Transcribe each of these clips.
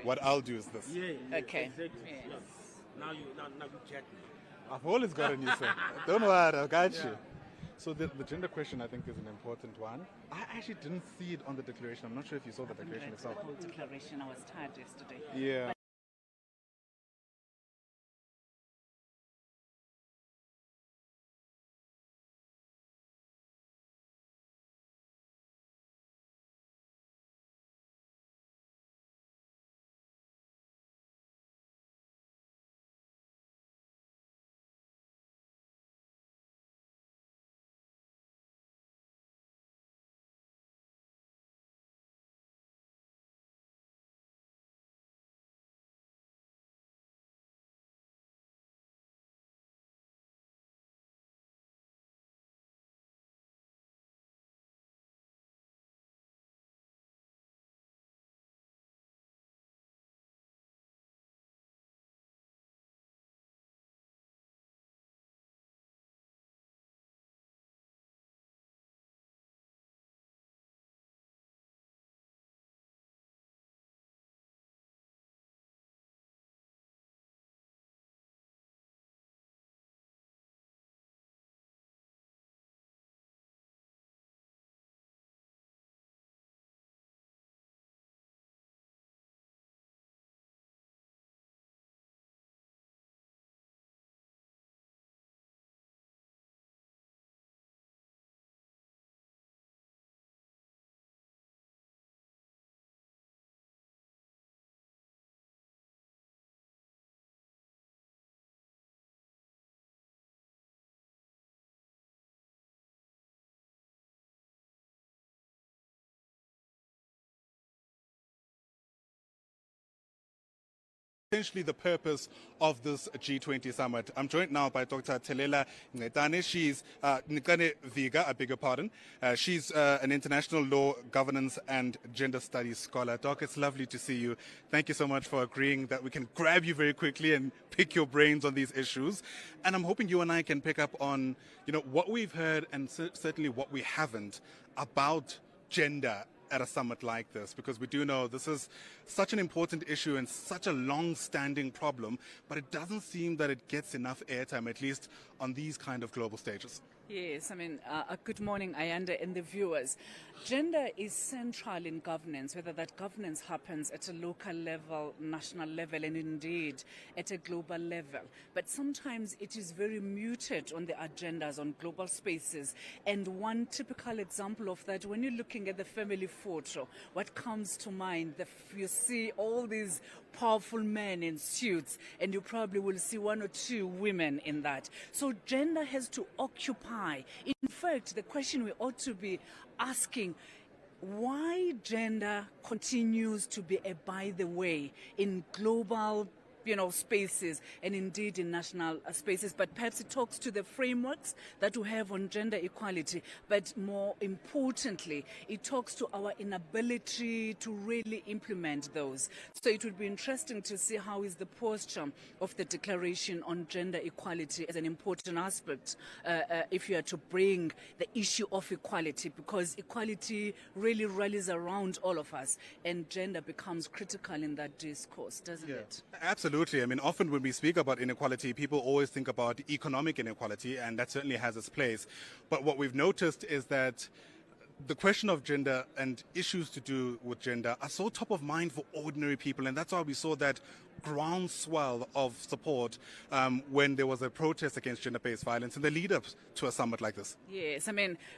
What I'll do is this. Yeah, Okay. exactly. Yes. Yeah. Now you get me. I've always got a new set. Don't worry, I got Yeah. you. So the gender question, I think, is an important one. I actually didn't see it on the declaration. I'm not sure if you saw the I haven't declaration read itself. the whole declaration. I was tired yesterday. Yeah. Essentially the purpose of this G20 Summit. I'm joined now by Dr. Telela Ngedane. She's Nkane Viga, I beg your pardon. She's an international law, governance and gender studies scholar. Doc, it's lovely to see you. Thank you so much for agreeing that we can grab you very quickly and pick your brains on these issues. And I'm hoping you and I can pick up on, what we've heard and certainly what we haven't about gender at a summit like this, because we do know this is such an important issue and such a long-standing problem, but it doesn't seem that it gets enough airtime, at least on these kind of global stages. Yes, good morning, Ayanda, and the viewers. Gender is central in governance, whether that governance happens at a local level, national level, and indeed at a global level. But sometimes it is very muted on the agendas on global spaces. And one typical example of that, when you're looking at the family photo, what comes to mind? You see all these powerful men in suits, and you probably will see one or two women in that. So gender has to occupy. In fact, the question we ought to be asking, why gender continues to be a by the way in global spaces and indeed in national spaces, but perhaps it talks to the frameworks that we have on gender equality, but more importantly, it talks to our inability to really implement those. So it would be interesting to see how is the posture of the Declaration on Gender Equality as an important aspect if you are to bring the issue of equality, because equality really rallies around all of us and gender becomes critical in that discourse, doesn't it? Absolutely. Often when we speak about inequality, people always think about economic inequality, and that certainly has its place. But what we've noticed is that the question of gender and issues to do with gender are so top of mind for ordinary people, and that's why we saw that groundswell of support when there was a protest against gender-based violence in the lead-up to a summit like this. Yes,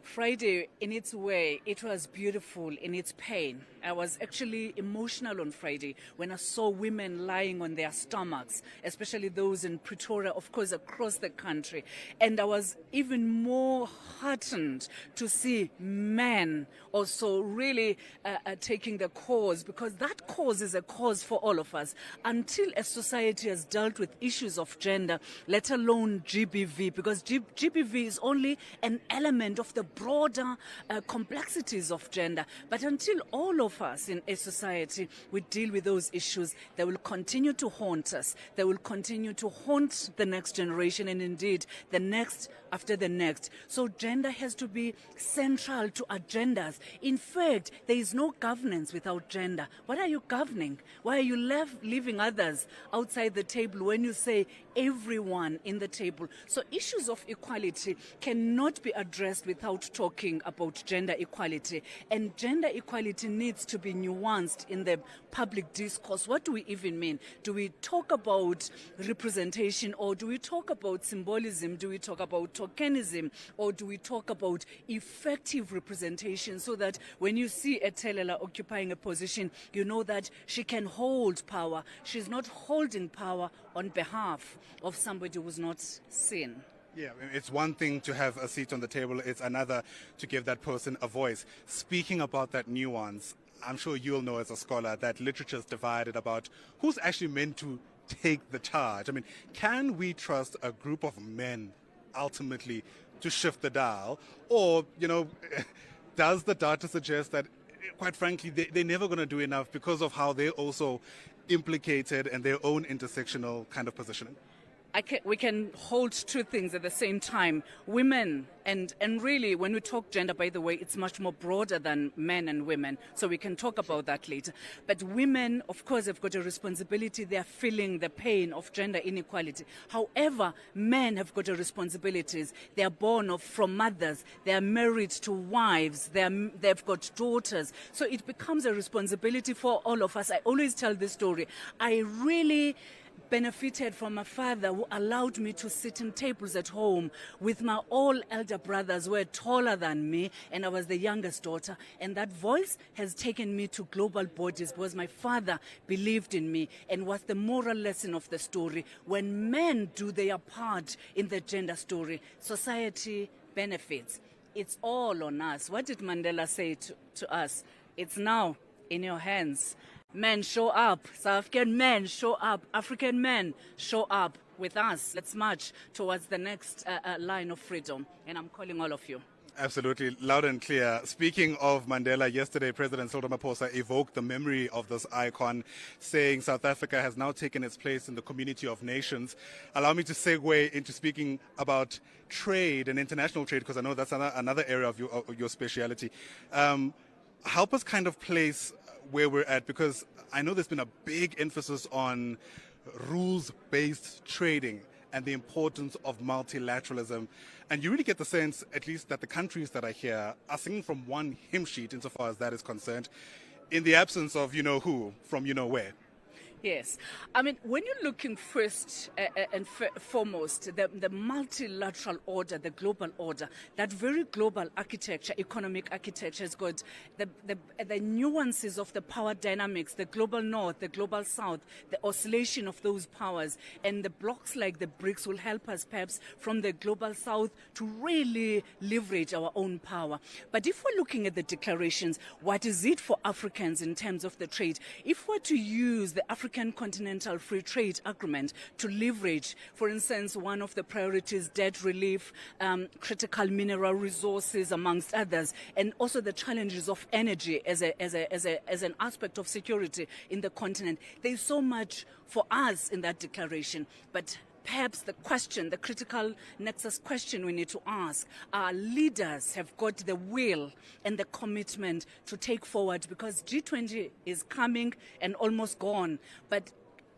Friday, in its way, it was beautiful in its pain. I was actually emotional on Friday when I saw women lying on their stomachs, especially those in Pretoria, of course, across the country. And I was even more heartened to see men also really taking the cause, because that cause is a cause for all of us. Until a society has dealt with issues of gender, let alone GBV, because GBV is only an element of the broader complexities of gender. But until all of us in a society we deal with those issues, they will continue to haunt us. They will continue to haunt the next generation and indeed the next after the next. So gender has to be central to genders. In fact, there is no governance without gender. What are you governing? Why are you leaving others outside the table when you say everyone in the table? So issues of equality cannot be addressed without talking about gender equality. And gender equality needs to be nuanced in the public discourse. What do we even mean? Do we talk about representation, or do we talk about symbolism? Do we talk about tokenism, or do we talk about effective representation, so that when you see a Telela occupying a position, you know that she can hold power. She's not holding power on behalf of somebody who's not seen. Yeah, it's one thing to have a seat on the table. It's another to give that person a voice. Speaking about that nuance, I'm sure you'll know as a scholar that literature is divided about who's actually meant to take the charge. I mean, can we trust a group of men ultimately to shift the dial? Or, does the data suggest that, quite frankly, they're never going to do enough because of how they're also implicated in their own intersectional kind of positioning? We can hold two things at the same time. Women, and really, when we talk gender, by the way, it's much more broader than men and women, so we can talk about that later. But women, of course, have got a responsibility. They're feeling the pain of gender inequality. However, men have got a responsibilities. They're born from mothers. They're married to wives. They've got daughters. So it becomes a responsibility for all of us. I always tell this story. I really benefited from a father who allowed me to sit in tables at home with my all elder brothers who were taller than me, and I was the youngest daughter. And that voice has taken me to global bodies because my father believed in me. And was the moral lesson of the story: when men do their part in the gender story, society benefits. It's all on us. What did Mandela say to us? It's now in your hands. Men show up. South African men show up. African men show up with us. Let's march towards the next line of freedom. And I'm calling all of you. Absolutely, loud and clear. Speaking of Mandela, yesterday President Cyril Ramaphosa evoked the memory of this icon, saying South Africa has now taken its place in the community of nations. Allow me to segue into speaking about trade and international trade, because I know that's another area of your speciality. Help us kind of place where we're at, because I know there's been a big emphasis on rules-based trading and the importance of multilateralism. And you really get the sense, at least, that the countries that are here are singing from one hymn sheet insofar as that is concerned, in the absence of you-know-who from you-know-where. Yes. I mean, when you're looking first and foremost, the multilateral order, the global order, that very global architecture, economic architecture, has got the nuances of the power dynamics, the global north, the global south, the oscillation of those powers. And the blocks like the BRICS will help us perhaps from the global south to really leverage our own power. But if we're looking at the declarations, what is it for Africans in terms of the trade? If we're to use the African Continental Free Trade Agreement to leverage, for instance, one of the priorities, debt relief, critical mineral resources, amongst others, and also the challenges of energy as an aspect of security in the continent. There's so much for us in that declaration, but perhaps the question, the critical nexus question we need to ask, our leaders have got the will and the commitment to take forward, because G20 is coming and almost gone. But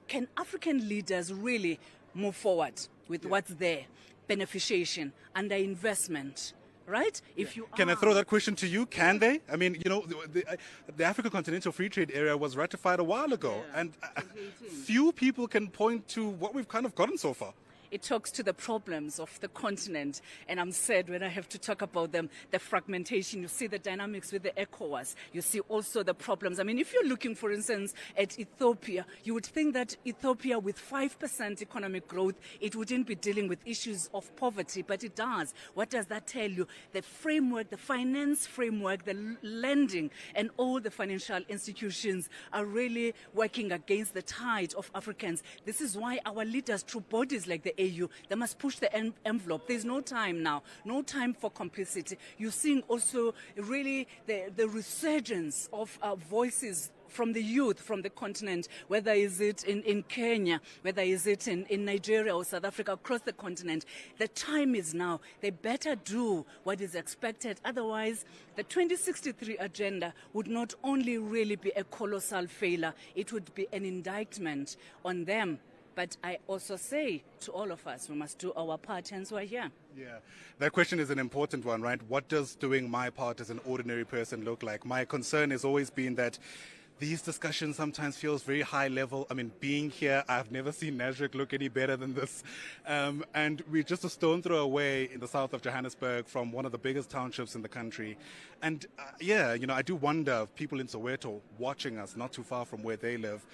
can African leaders really move forward with what's there? Beneficiation, underinvestment. Right? Can I throw that question to you? Can they? I mean, the African Continental Free Trade Area was ratified a while ago, and few people can point to what we've kind of gotten so far. It talks to the problems of the continent, and I'm sad when I have to talk about them, the fragmentation. You see the dynamics with the ECOWAS. You see also the problems. I mean, if you're looking, for instance, at Ethiopia, you would think that Ethiopia with 5% economic growth, it wouldn't be dealing with issues of poverty, but it does. What does that tell you? The framework, the finance framework, the lending, and all the financial institutions are really working against the tide of Africans. This is why our leaders, through bodies like the AU, they must push the envelope. There's no time now, no time for complicity. You're seeing also really the resurgence of voices from the youth, from the continent, whether is it in Kenya, whether is it in Nigeria or South Africa, across the continent. The time is now. They better do what is expected. Otherwise, the 2063 agenda would not only really be a colossal failure, it would be an indictment on them. But I also say to all of us, we must do our part, hence we're here. Yeah, that question is an important one, right? What does doing my part as an ordinary person look like? My concern has always been that these discussions sometimes feels very high level. I mean, being here, I've never seen Nasrec look any better than this. And we're just a stone throw away in the south of Johannesburg from one of the biggest townships in the country. And I do wonder if people in Soweto watching us not too far from where they live,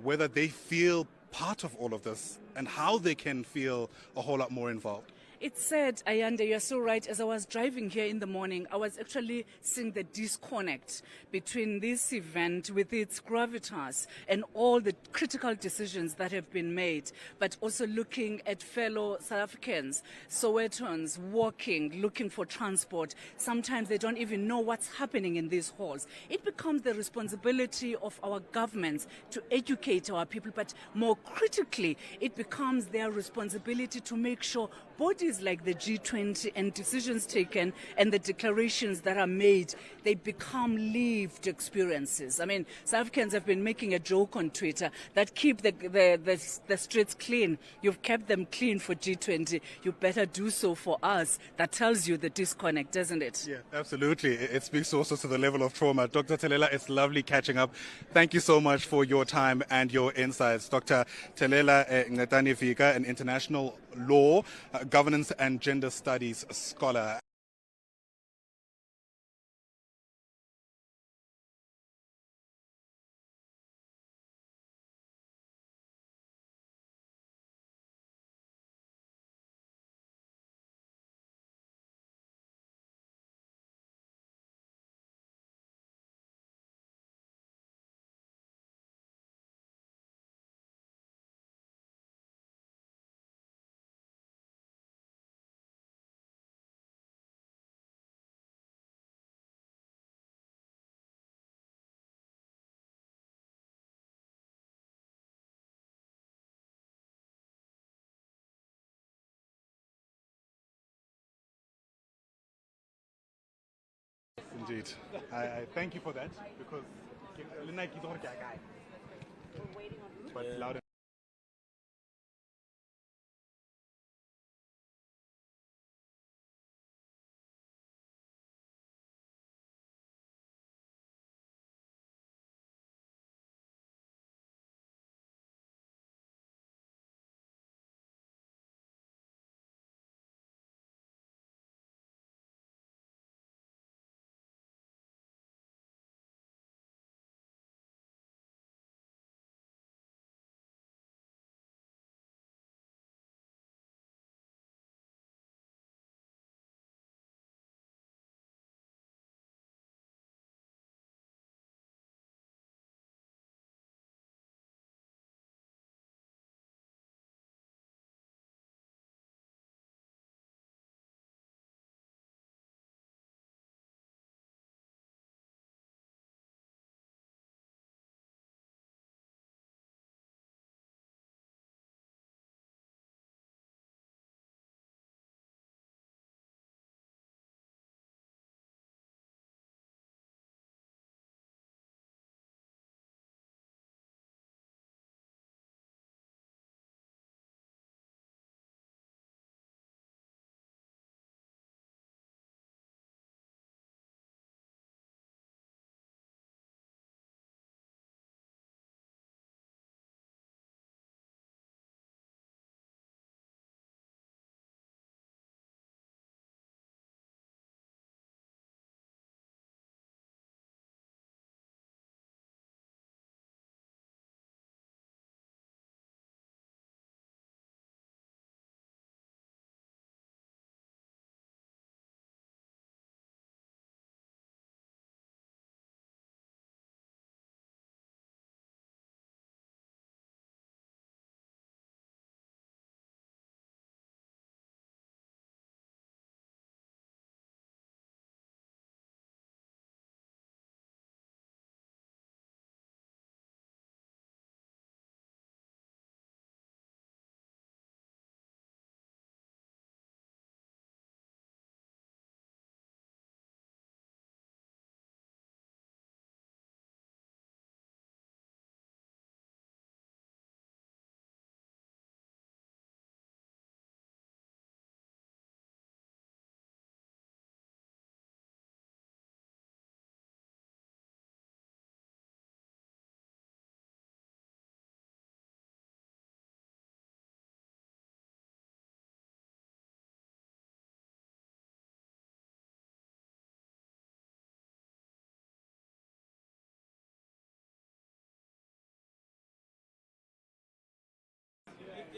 whether they feel part of all of this and how they can feel a whole lot more involved. It's sad, Ayanda, you're so right. As I was driving here in the morning, I was actually seeing the disconnect between this event with its gravitas and all the critical decisions that have been made, but also looking at fellow South Africans, Sowetans, walking, looking for transport. Sometimes they don't even know what's happening in these halls. It becomes the responsibility of our governments to educate our people, but more critically, it becomes their responsibility to make sure bodies like the G20 and decisions taken and the declarations that are made, they become lived experiences. I mean, South Africans have been making a joke on Twitter that keep the streets clean. You've kept them clean for G20. You better do so for us. That tells you the disconnect, doesn't it? Yeah, absolutely. It speaks also to the level of trauma. Dr. Telela, it's lovely catching up. Thank you so much for your time and your insights. Dr. Telela Ngqetani-Vika, an international law, governance and gender studies scholar. Indeed. I thank you for that because but loud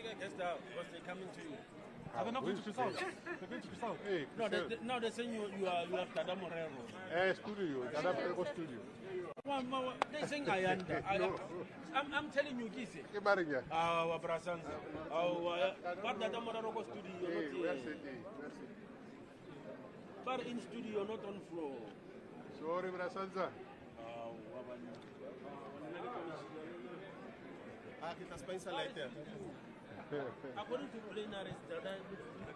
a guest house because they're coming to you. Are they not going to Crystal? They're going to Crystal. Hey, No, they're saying you have Tada Morero. studio. Studio. They're saying Ayanda. I'm telling you this. Barriga. Brasanza. But Tada Morero studio. But in studio, not on floor. Sorry, Brasanza. According to plenary,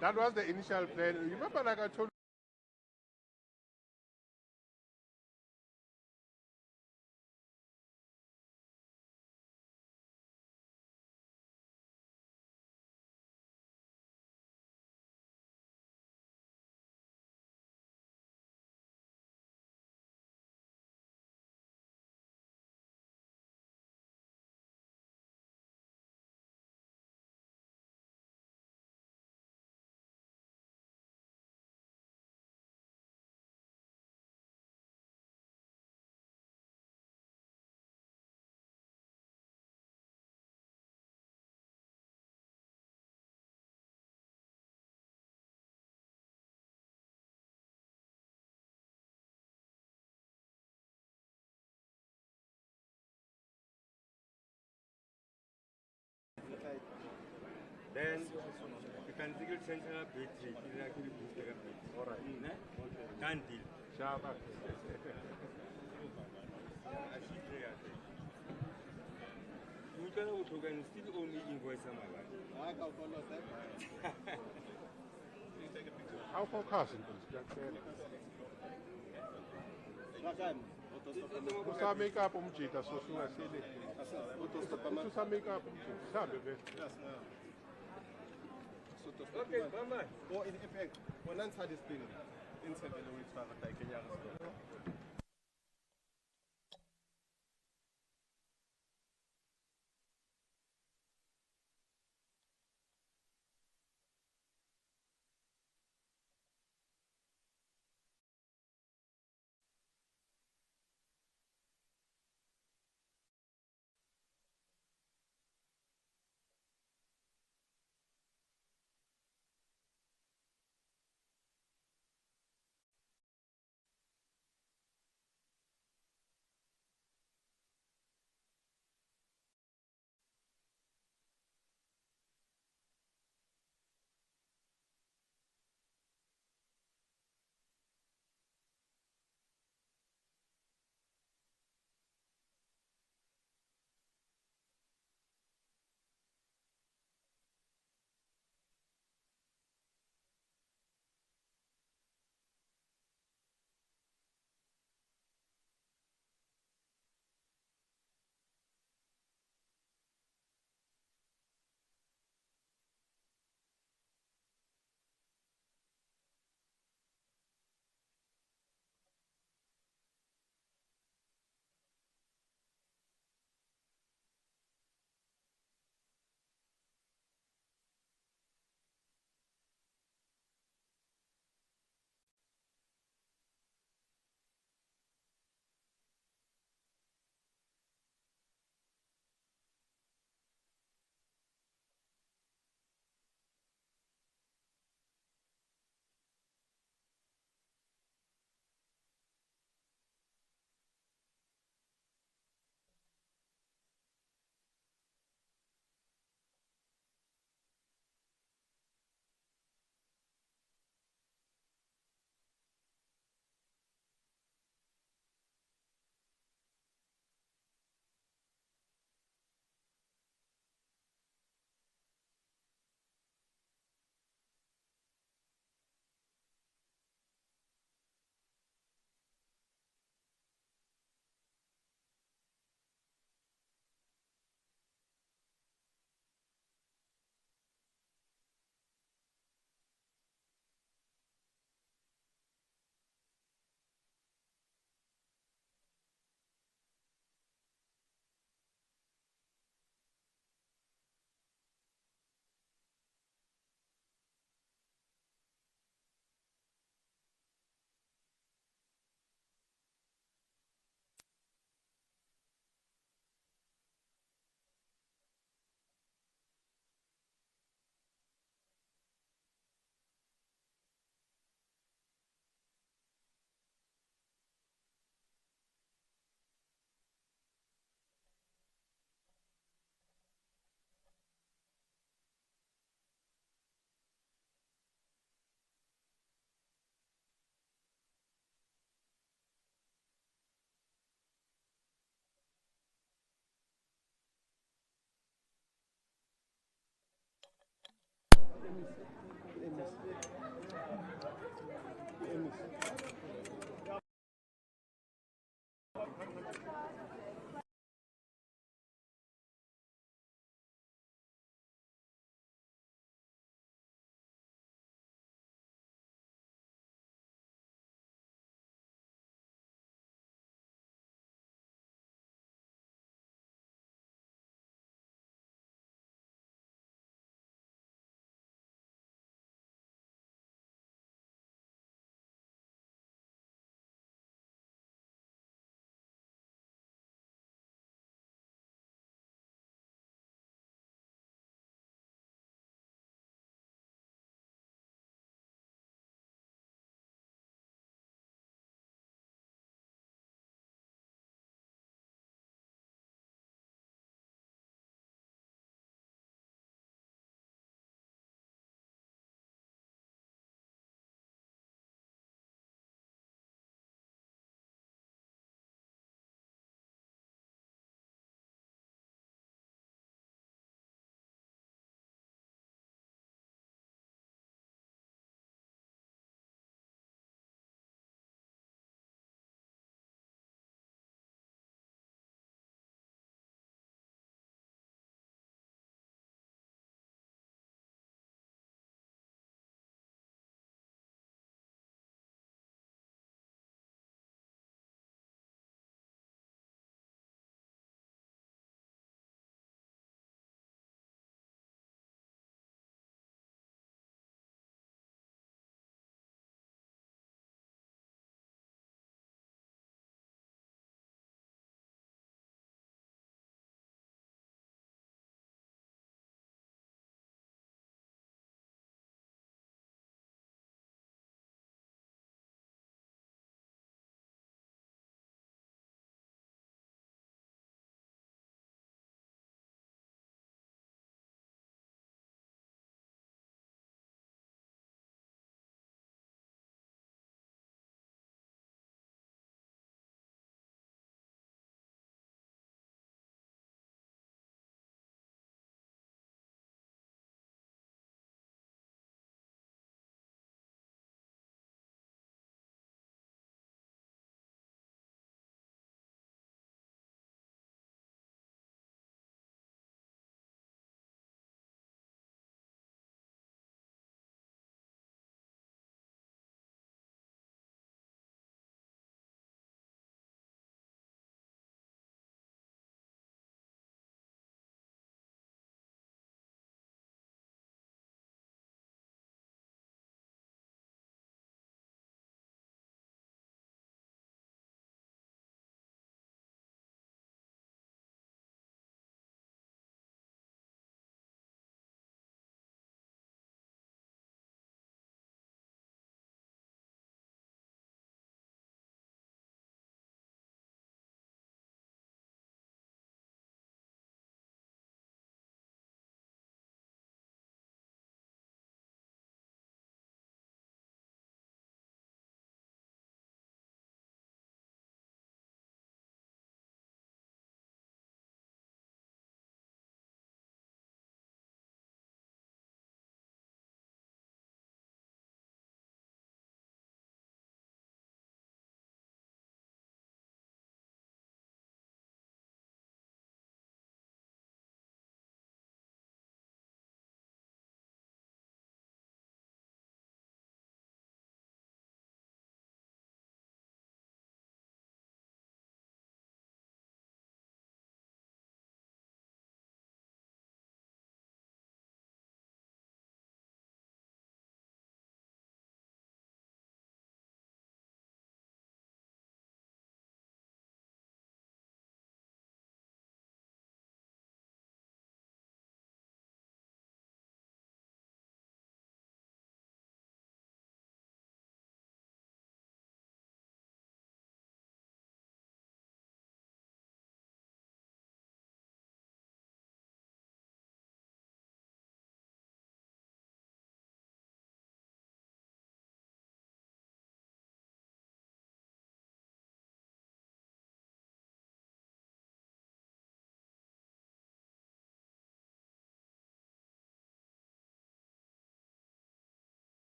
That was the initial plan. You remember, like I told then you can take a central battery, you can actually boost the battery. All right. Can't deal. Sharp. You can still owe me invoice some of that. How focused? Usa makeup umjita so sungasele. Usa makeup umjita. Sabe vele. Okay, mama. Or in effect, when I had this thing, in 7 weeks, I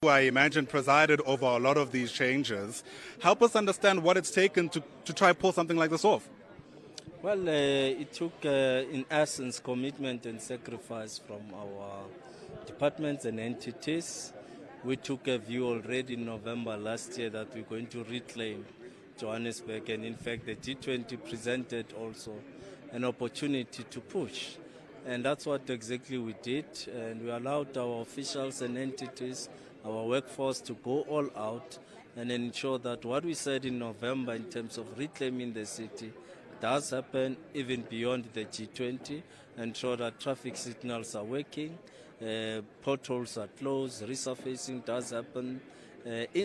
who I imagine presided over a lot of these changes. Help us understand what it's taken to try pull something like this off. Well, it took, in essence, commitment and sacrifice from our departments and entities. We took a view already in November last year that we're going to reclaim Johannesburg, and in fact the G20 presented also an opportunity to push. And that's what exactly we did, and we allowed our officials and entities, our workforce to go all out and ensure that what we said in November in terms of reclaiming the city does happen even beyond the G20, ensure that traffic signals are working, potholes are closed, resurfacing does happen.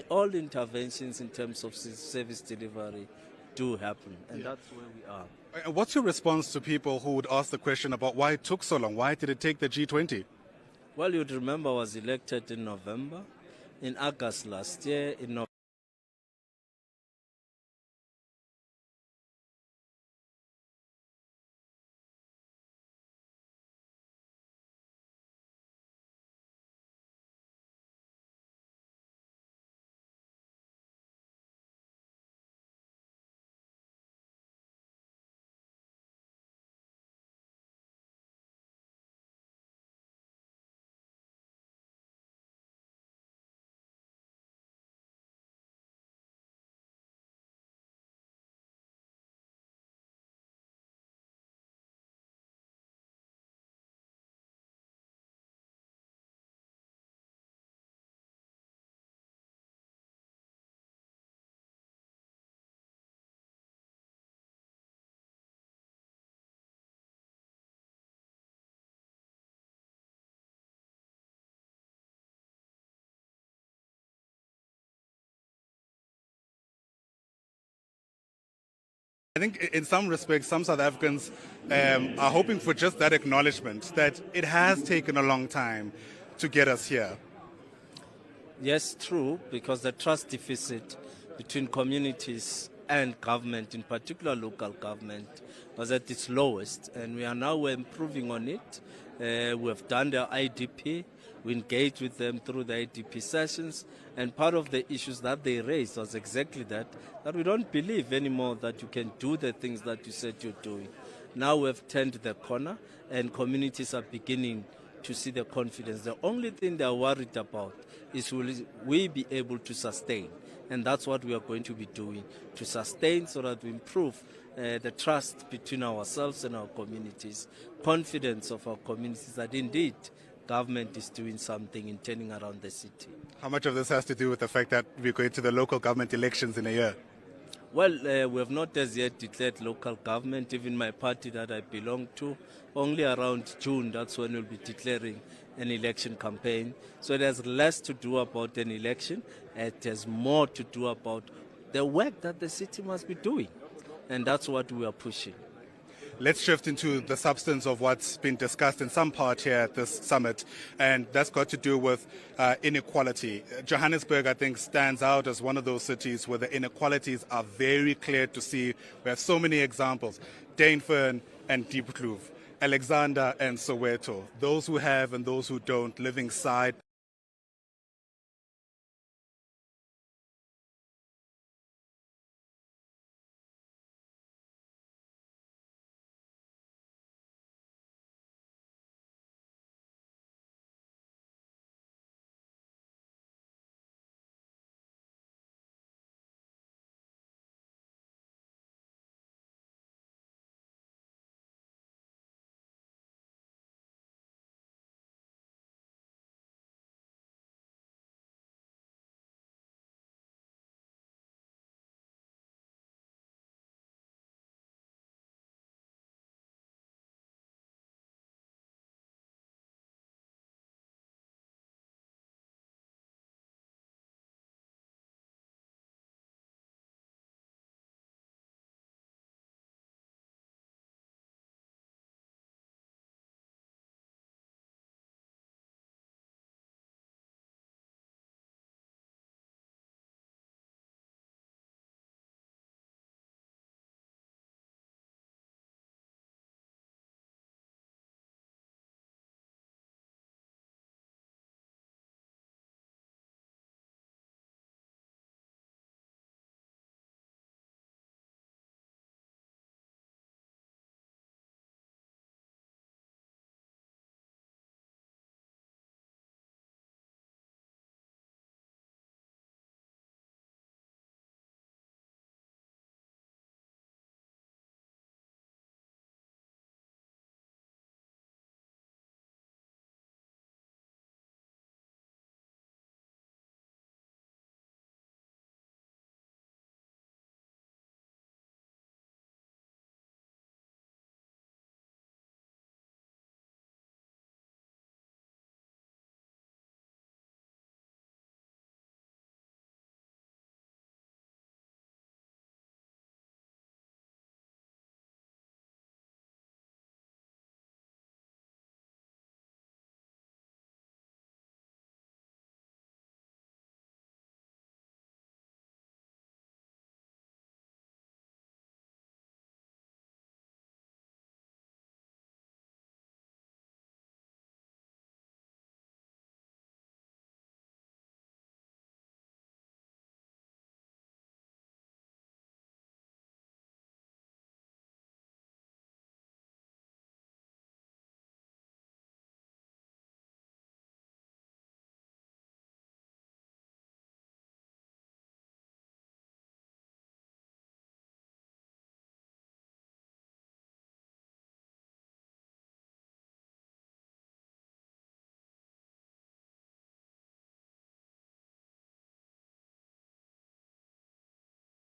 All interventions in terms of service delivery do happen, and that's where we are. What's your response to people who would ask the question about why it took so long? Why did it take the G20? Well, you'd remember I was elected in November. In August last year, in November, I think in some respects, some South Africans are hoping for just that acknowledgement that it has taken a long time to get us here. yes, true, because the trust deficit between communities and government, in particular local government, was at its lowest, and we are now improving on it. We have done the IDP, we engaged with them through the IDP sessions, and part of the issues that they raised was exactly that we don't believe anymore that you can do the things that you said you're doing. Now we have turned the corner, and communities are beginning to see the confidence. The only thing they are worried about is will we be able to sustain, and that's what we are going to be doing, to sustain so that we improve the trust between ourselves and our communities, confidence of our communities that indeed government is doing something in turning around the city. How much of this has to do with the fact that we're going to the local government elections in a year? Well, we have not as yet declared local government. Even my party that I belong to, only around June, that's when we'll be declaring an election campaign. So it has less to do about an election. It has more to do about the work that the city must be doing. And that's what we are pushing. Let's shift into the substance of what's been discussed in some part here at this summit, and that's got to do with inequality. Johannesburg, I think, stands out as one of those cities where the inequalities are very clear to see. We have so many examples. Dainfern and Diepkloof, Alexander and Soweto, those who have and those who don't, living side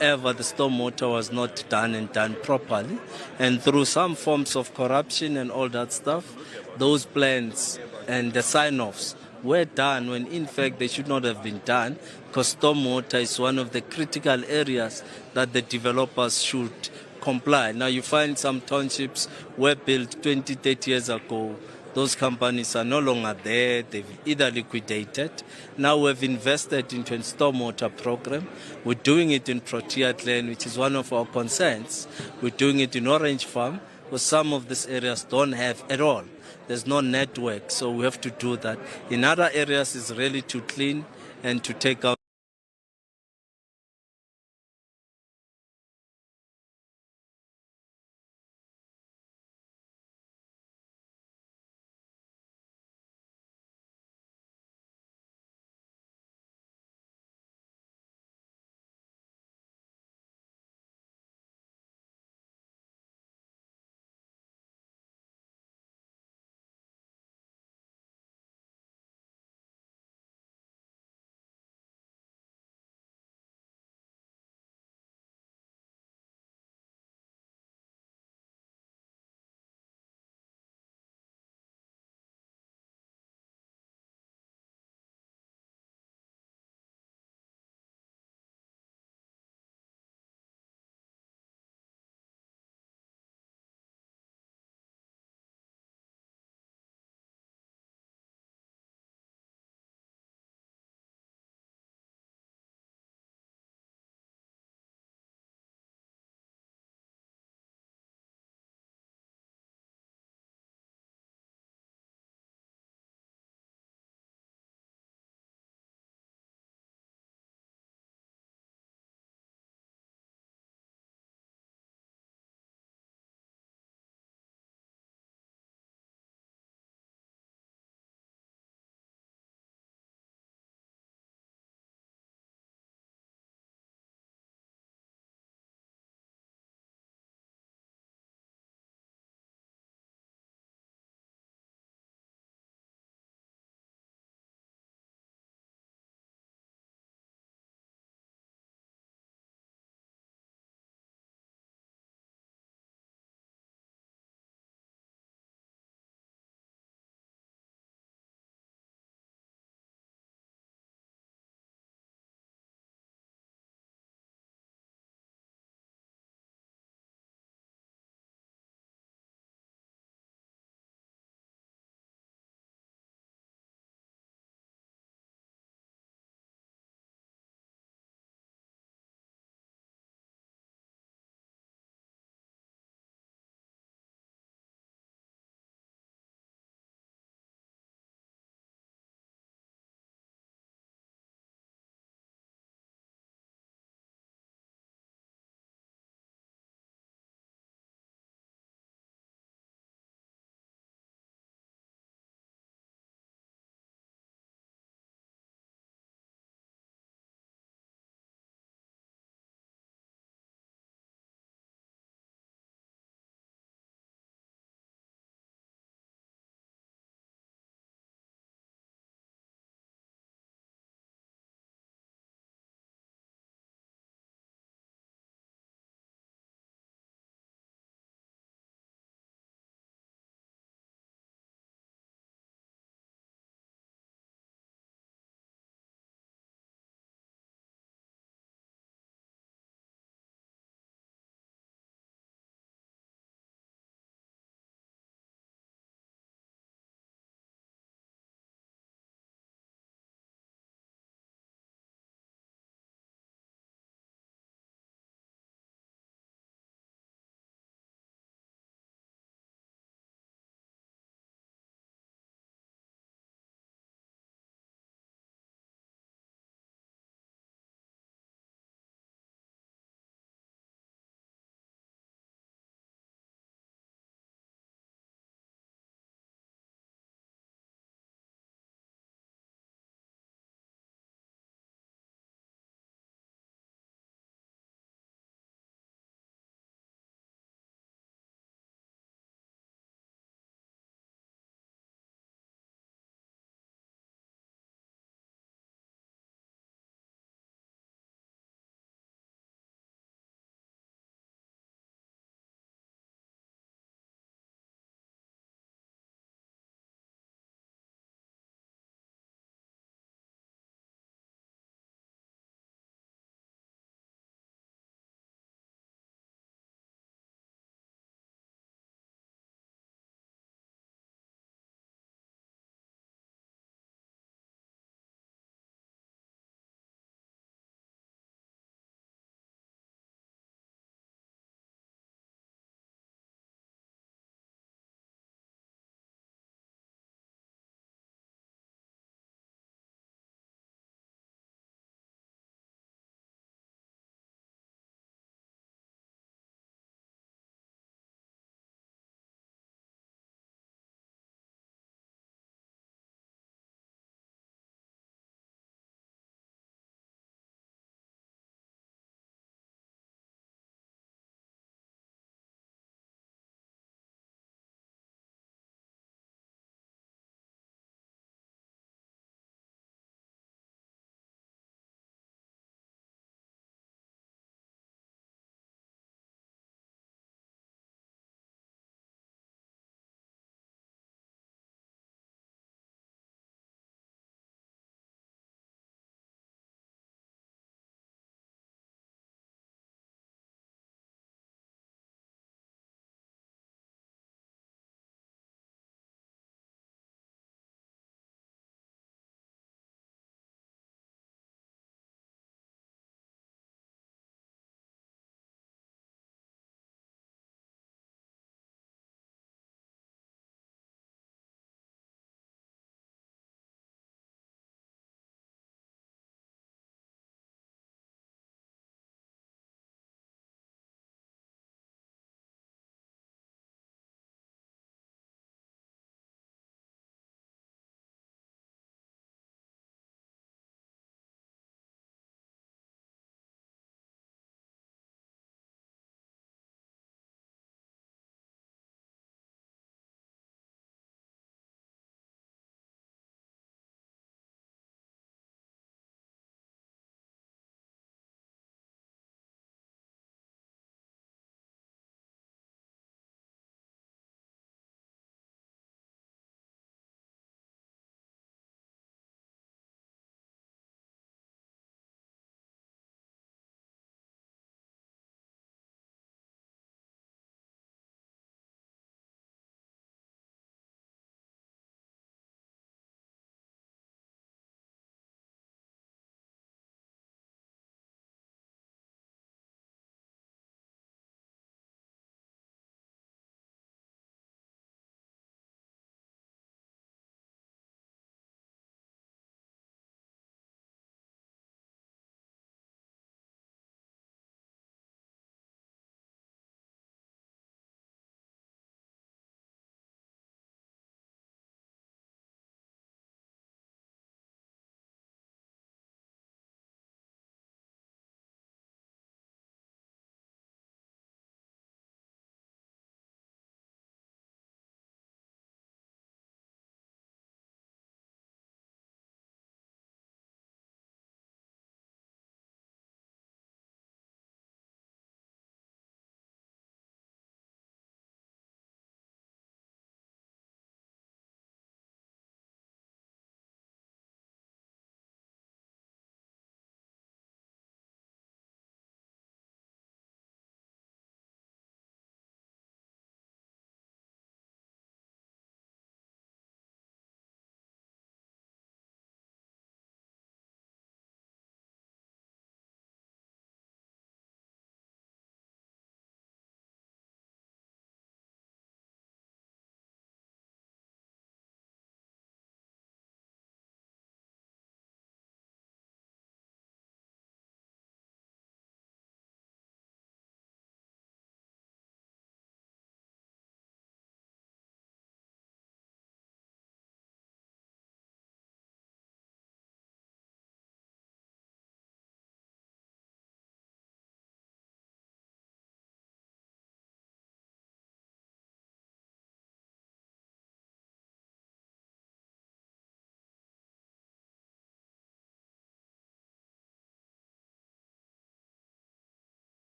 ever the stormwater was not done and done properly, and through some forms of corruption and all that stuff, those plans and the sign-offs were done when in fact they should not have been done, because stormwater is one of the critical areas that the developers should comply. Now you find some townships were built 20, 30 years ago. Those companies are no longer there. They've either liquidated. Now we've invested into a stormwater program. We're doing it in Protea Glen, which is one of our concerns. We're doing it in Orange Farm, because some of these areas don't have at all. There's no network, so we have to do that. In other areas, it's really to clean and to take out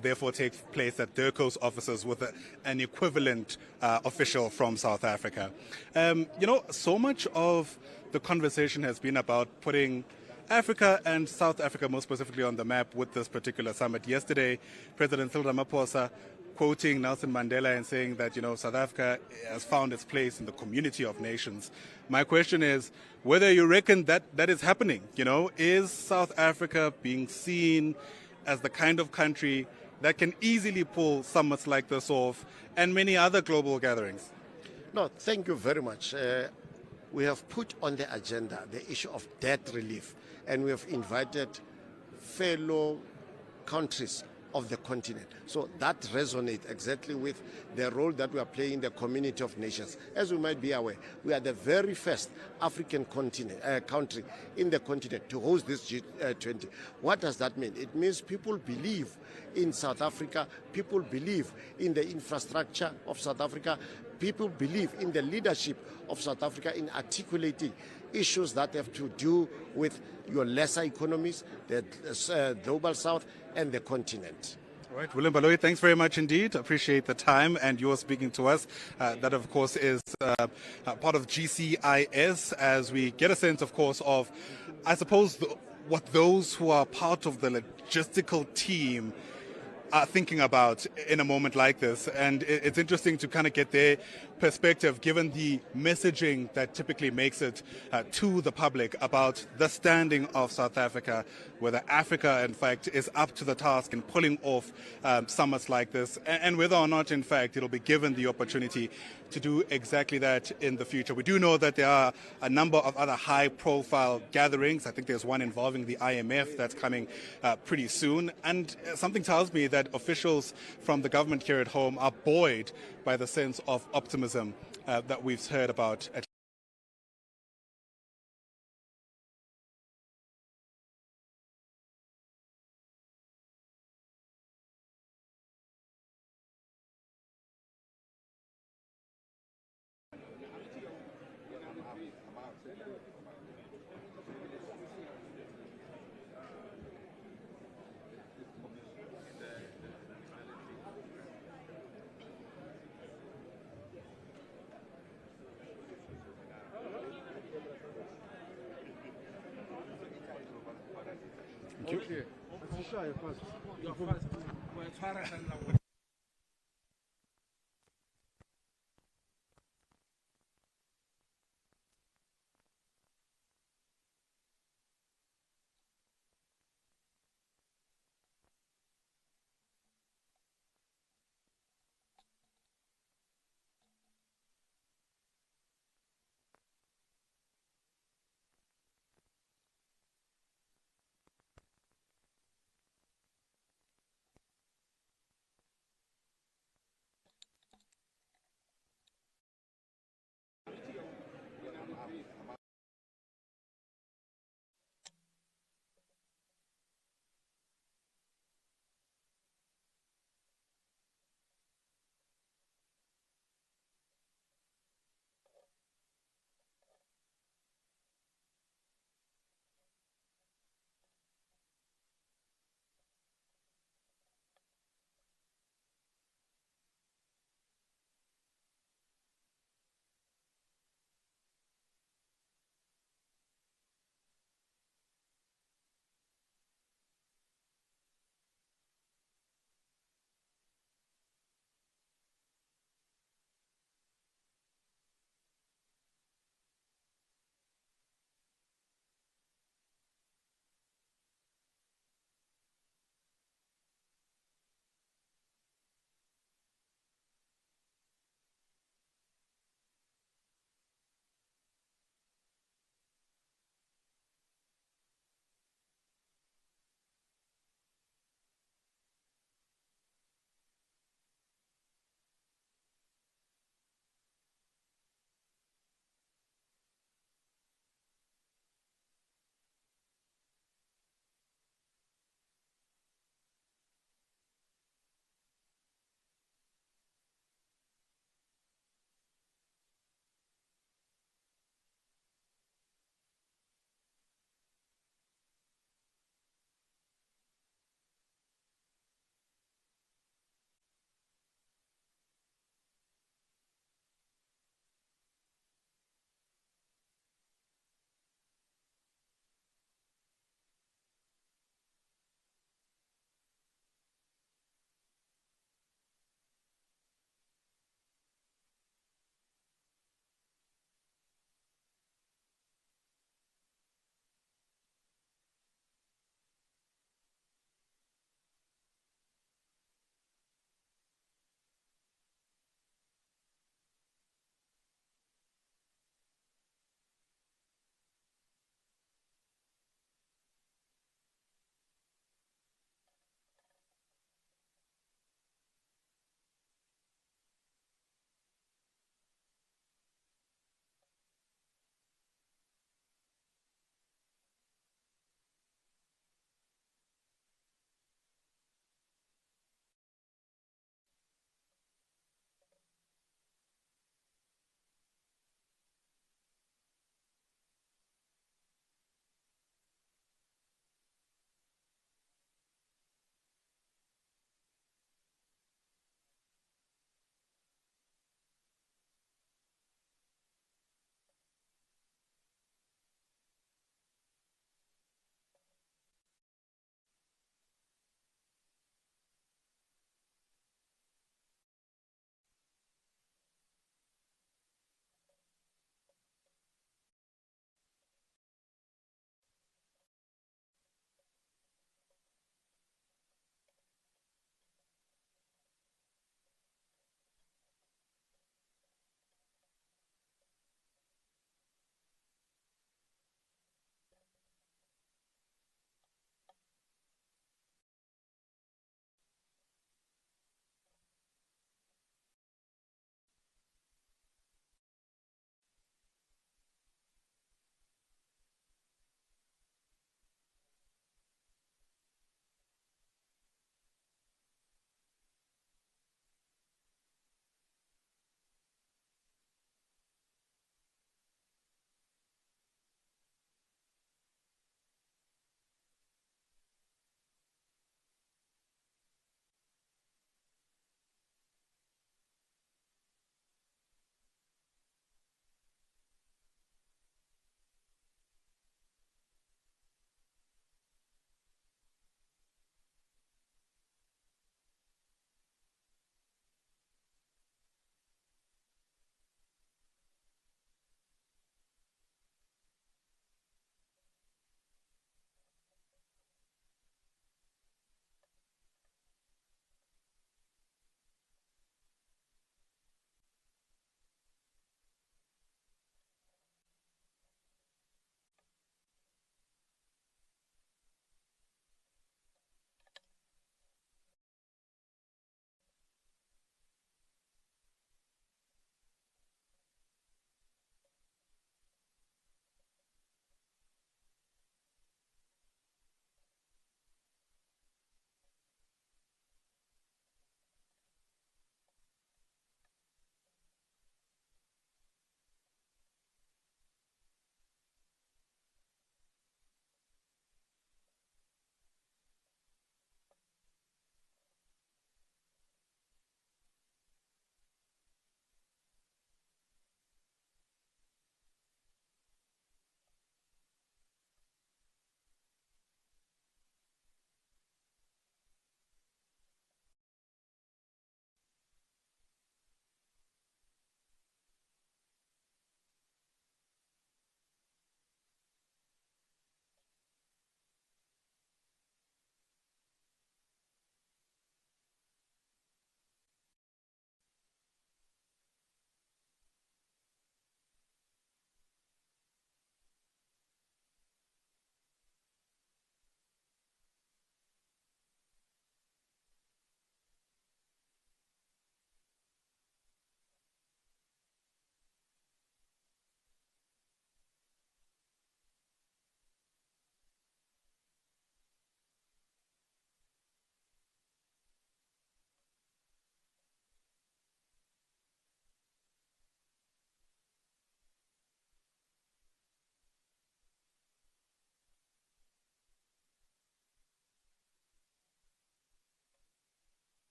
therefore take place at DIRCO's offices with an equivalent official from South Africa. So much of the conversation has been about putting Africa and South Africa more specifically on the map with this particular summit. Yesterday, President Cyril Ramaphosa quoting Nelson Mandela and saying that, South Africa has found its place in the community of nations. My question is whether you reckon that is happening. Is South Africa being seen as the kind of country that can easily pull summits like this off and many other global gatherings? No, thank you very much. We have put on the agenda the issue of debt relief, and we have invited fellow countries of the continent. So that resonates exactly with the role that we are playing in the community of nations. As you might be aware, we are the very first African country in the continent to host this G20. What does that mean? It means people believe in South Africa, people believe in the infrastructure of South Africa, people believe in the leadership of South Africa in articulating issues that have to do with your lesser economies, the global south, and the continent. All right, Willem Baloyi, thanks very much indeed. Appreciate the time and your speaking to us. That, of course, is part of GCIS as we get a sense, of course, of, I suppose, what those who are part of the logistical team are thinking about in a moment like this. And it's interesting to kind of get their perspective, given the messaging that typically makes it to the public about the standing of South Africa, whether Africa, in fact, is up to the task in pulling off summits like this, and whether or not, in fact, it'll be given the opportunity to do exactly that in the future. We do know that there are a number of other high-profile gatherings. I think there's one involving the IMF that's coming pretty soon. And something tells me that officials from the government here at home are buoyed by the sense of optimism that we've heard about at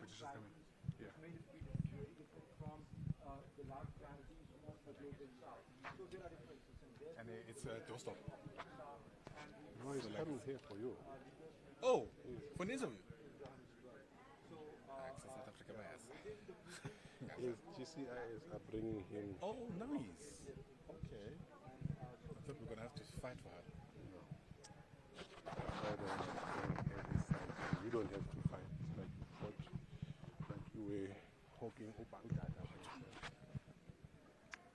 British is coming. Yeah. And it's a doorstop. No, he's coming here for you. Oh, for an interview. Access South Africa bias. His GCIs are bringing him. Oh, nice. Okay. I thought we were gonna have to fight for her. You don't have to fight. It's like what, like you were hawking upang data.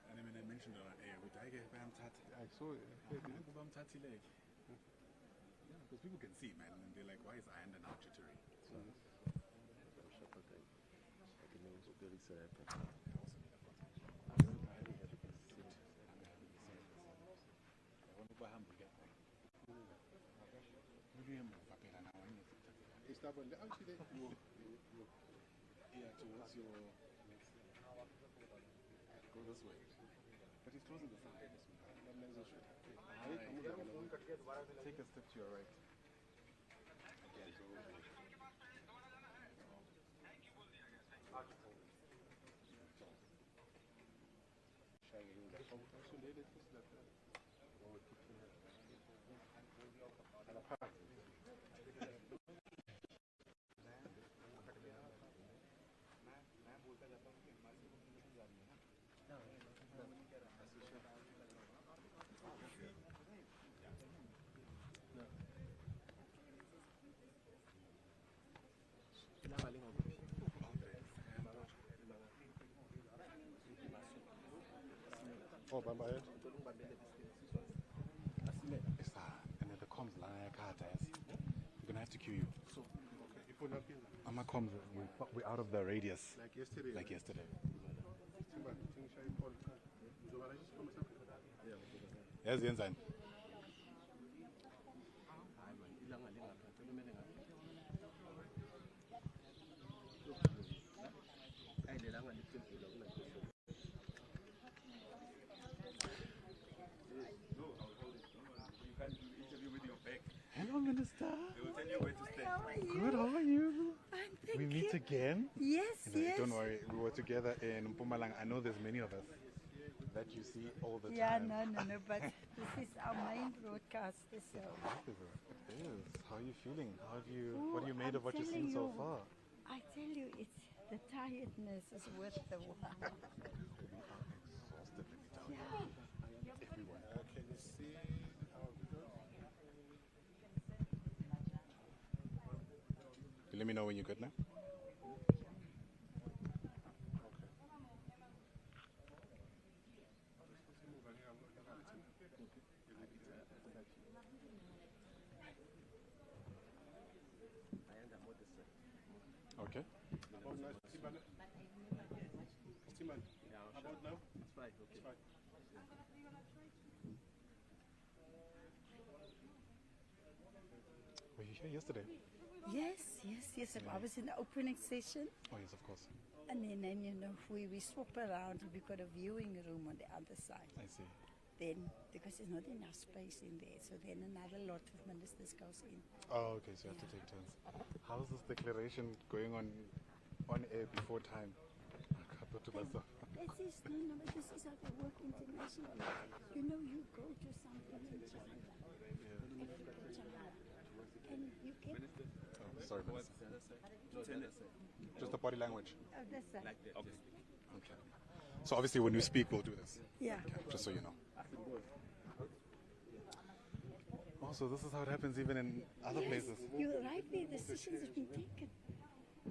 And I mean, I mentioned on air, with Tiger, I saw it. Yeah, because people can see, man, and they're like, why is Ayanda now jittery? So, yeah, towards your... Go this way. But he's closing the sound. Take a step to your right. Oh, Bamba head. And then the comms like we're gonna have to queue you. On my comms, we're out of the radius. Like yesterday. Like yesterday. Yes, Yenzan. Hello, Minister. They will tell you where to stand. How are you? Good, how are you? Fine, thank We meet you. again. Yes, yes. Don't worry, we were together in Mpumalanga. I know there's many of us that you see all the Yeah, time. no, but this is our main broadcaster, so. It is. How are you feeling? What have you made I'm of what you've telling seen so you, far? I tell you, it's the tiredness is worth the while. We are exhausted, let me tell you. Everyone. Can you see our video? Let me know when you're good now. Okay. About now, Stiman. About now? It's fine. Okay. It's fine. Were you here yesterday? Yes. I was in the opening session, Oh, yes, of course. and then you know, we swap around. We've got a viewing room on the other side. I see. Then, because there's not enough space in there, so then another lot of ministers goes in. Oh, okay, so you have to take turns. How's this declaration going on air before time? This is, no, but this is how they work internationally. You know, you go to something in China, Africa, China, and you get... Oh, sorry, Minister. Just the body language. Oh, that's right. Like that. Okay. Okay. So obviously when we speak, we'll do this. Yeah. Okay, just so you know. Oh, so this is how it happens even in other places. You're right, the decisions have been taken.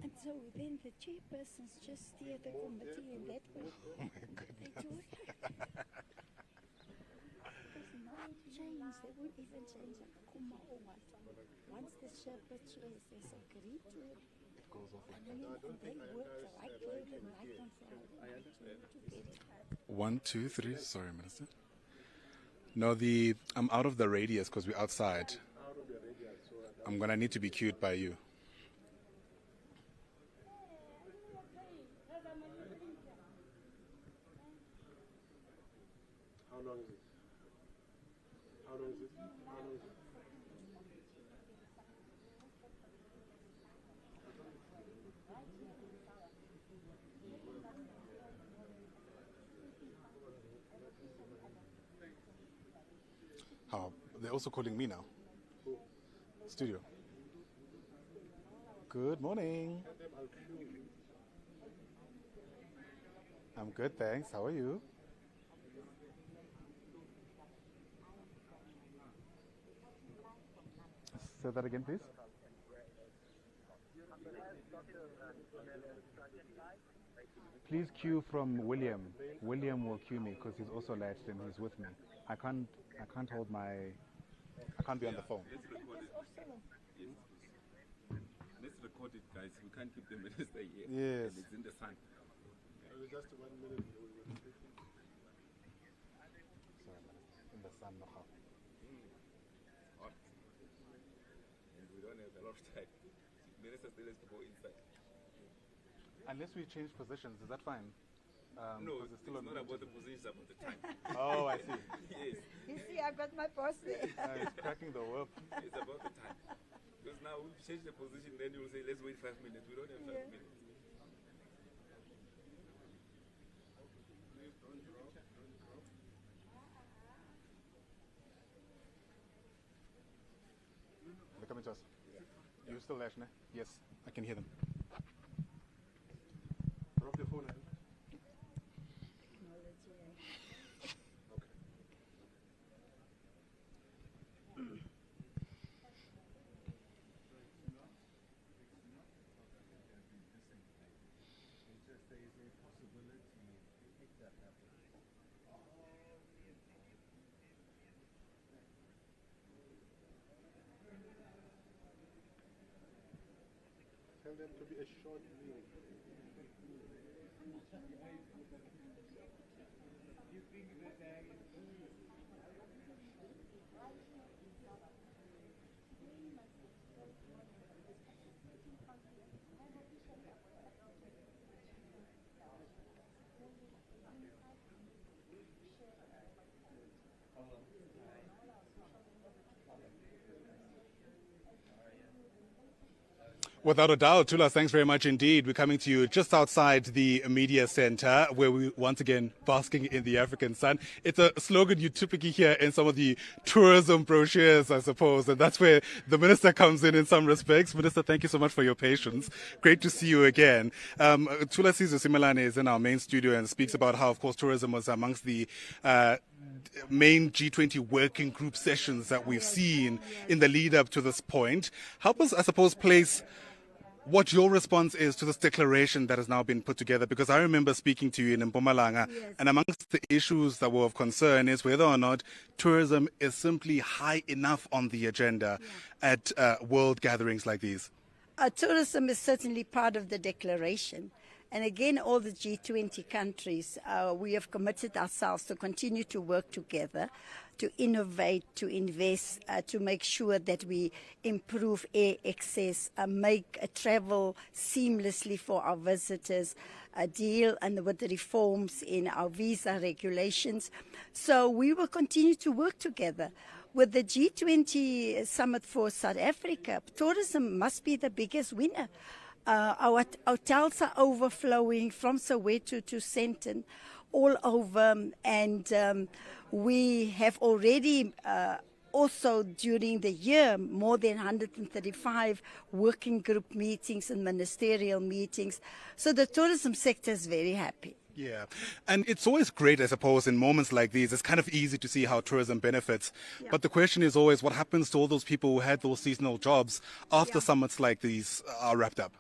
And so then the chairpersons just steer the committee in that way. Oh my goodness. They do it. There's no change. They won't even change a comma or what. Once the chairpersons has agreed to it, It goes off like and that. they work right there and right on Friday to get it. 1, 2, 3. Sorry, Minister. No, I'm out of the radius because we're outside. I'm gonna need to be queued by you. How long is it? How long is it? How long is it? How? They're also calling me now. Studio. Good morning. I'm good, thanks. How are you? Say that again, please. Please cue from William. William will cue me because he's also latched and he's with me. I can't hold my. I can't be on the phone. Let's record it, guys. We can't keep the minister here. Yes. And it's in the sun. Just 1 minute. Sorry, in the sun, no how. Hot. And we don't have a lot of time. The minister still has to go inside. Unless we change positions, is that fine? No, 'cause it's still on not about the position, it's about the time. Oh, I see. Yes. You see, I've got my boss there. It's cracking the whip. It's about the time. Because now we've changed the position, then you'll say, let's wait 5 minutes. We don't have 5 minutes. They're coming to us. You still there, Shane? Yes, I can hear them. Drop your phone. Tell them to be a short meal. Without a doubt, Tula, thanks very much indeed. We're coming to you just outside the media center where we once again basking in the African sun. It's a slogan you typically hear in some of the tourism brochures, I suppose, and that's where the minister comes in some respects. Minister, thank you so much for your patience. Great to see you again. Tula Sizo Simelane is in our main studio and speaks about how, of course, tourism was amongst the main G20 working group sessions that we've seen in the lead up to this point. Help us, I suppose, place what your response is to this declaration that has now been put together, because I remember speaking to you in Mpumalanga, and amongst the issues that were of concern is whether or not tourism is simply high enough on the agenda at world gatherings like these. Tourism is certainly part of the declaration. And again, all the G20 countries, we have committed ourselves to continue to work together, to innovate, to invest, to make sure that we improve air access, make travel seamlessly for our visitors, deal and with the reforms in our visa regulations. So we will continue to work together. With the G20 Summit for South Africa, tourism must be the biggest winner. Our hotels are overflowing from Soweto to Sandton, all over, and we have already also during the year more than 135 working group meetings and ministerial meetings. So the tourism sector is very happy. Yeah, and it's always great, I suppose, in moments like these. It's kind of easy to see how tourism benefits. Yeah. But the question is always, what happens to all those people who had those seasonal jobs after summits like these are wrapped up?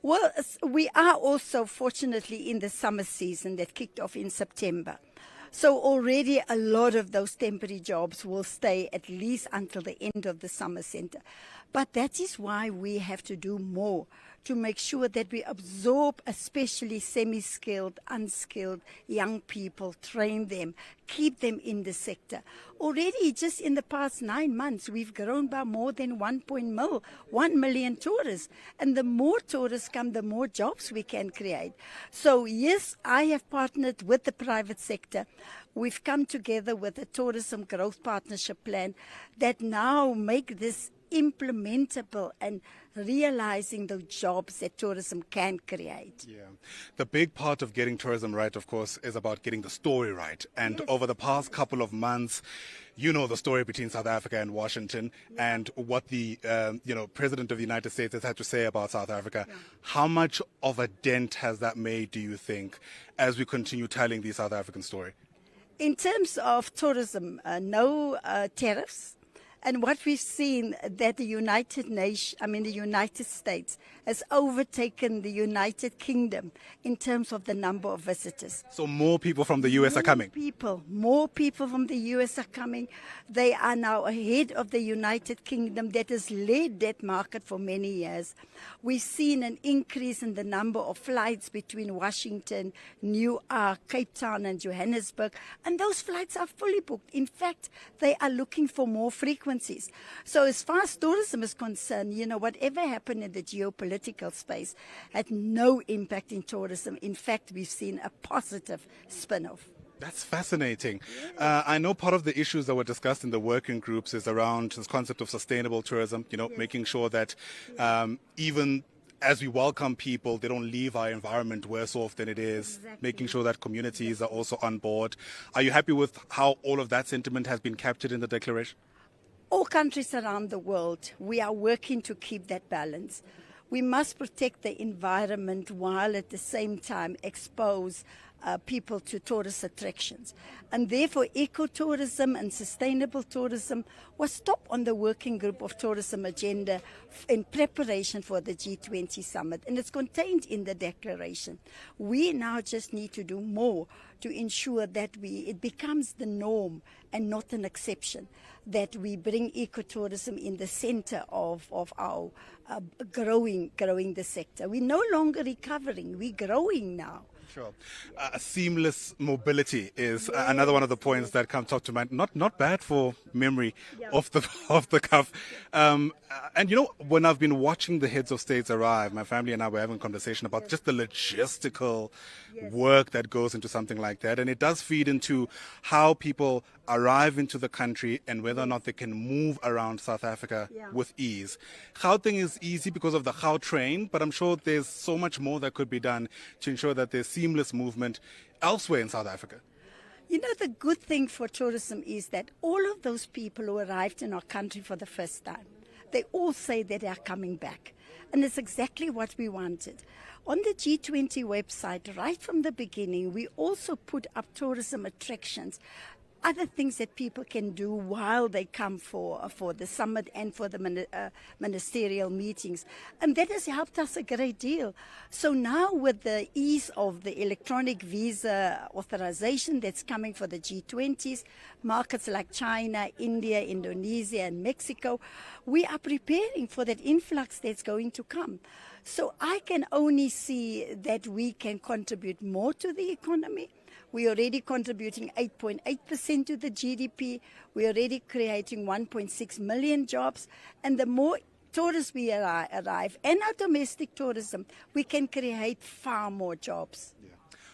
Well, we are also fortunately in the summer season that kicked off in September. So already a lot of those temporary jobs will stay at least until the end of the summer center. But that is why we have to do more to make sure that we absorb especially semi-skilled, unskilled young people, train them, keep them in the sector. Already just in the past 9 months, we've grown by more than 1 million tourists. And the more tourists come, the more jobs we can create. So yes, I have partnered with the private sector. We've come together with a tourism growth partnership plan that now make this implementable and realizing the jobs that tourism can create. Yeah. The big part of getting tourism right, of course, is about getting the story right. And over the past couple of months, you know the story between South Africa and Washington and what the President of the United States has had to say about South Africa. How much of a dent has that made, do you think, as we continue telling the South African story? In terms of tourism, no tariffs. And what we've seen that the United States has overtaken the United Kingdom in terms of the number of visitors. So more people from the U.S. are coming? More people from the U.S. are coming. They are now ahead of the United Kingdom that has led that market for many years. We've seen an increase in the number of flights between Washington, New York, Cape Town and Johannesburg. And those flights are fully booked. In fact, they are looking for more frequencies. So as far as tourism is concerned, whatever happened in the geopolitical space had no impact in tourism. In fact, we've seen a positive spin-off. That's fascinating. I know part of the issues that were discussed in the working groups is around this concept of sustainable tourism, making sure that even as we welcome people, they don't leave our environment worse off than it is, making sure that communities are also on board. Are you happy with how all of that sentiment has been captured in the declaration? All countries around the world, we are working to keep that balance. We must protect the environment while at the same time expose people to tourist attractions. And therefore, ecotourism and sustainable tourism was top on the working group of tourism agenda in preparation for the G20 Summit. And it's contained in the declaration. We now just need to do more to ensure that it becomes the norm and not an exception, that we bring ecotourism in the center of our growing the sector. We're no longer recovering, we're growing now. Sure. Seamless mobility is another one of the points that comes up to mind. Not bad for memory off the cuff. And when I've been watching the heads of states arrive, my family and I were having a conversation about just the logistical work that goes into something like that. And it does feed into how people arrive into the country and whether or not they can move around South Africa with ease. Gauteng is easy because of the Gau train, but I'm sure there's so much more that could be done to ensure that there's seamless movement elsewhere in South Africa. The good thing for tourism is that all of those people who arrived in our country for the first time, they all say that they are coming back. And it's exactly what we wanted. On the G20 website, right from the beginning, we also put up tourism attractions, other things that people can do while they come for the summit and for the ministerial meetings. And that has helped us a great deal. So now with the ease of the electronic visa authorization that's coming for the G20s, markets like China, India, Indonesia, and Mexico, we are preparing for that influx that's going to come. So I can only see that we can contribute more to the economy. We're already contributing 8.8% to the GDP. We're already creating 1.6 million jobs. And the more tourists we arrive, and our domestic tourism, we can create far more jobs.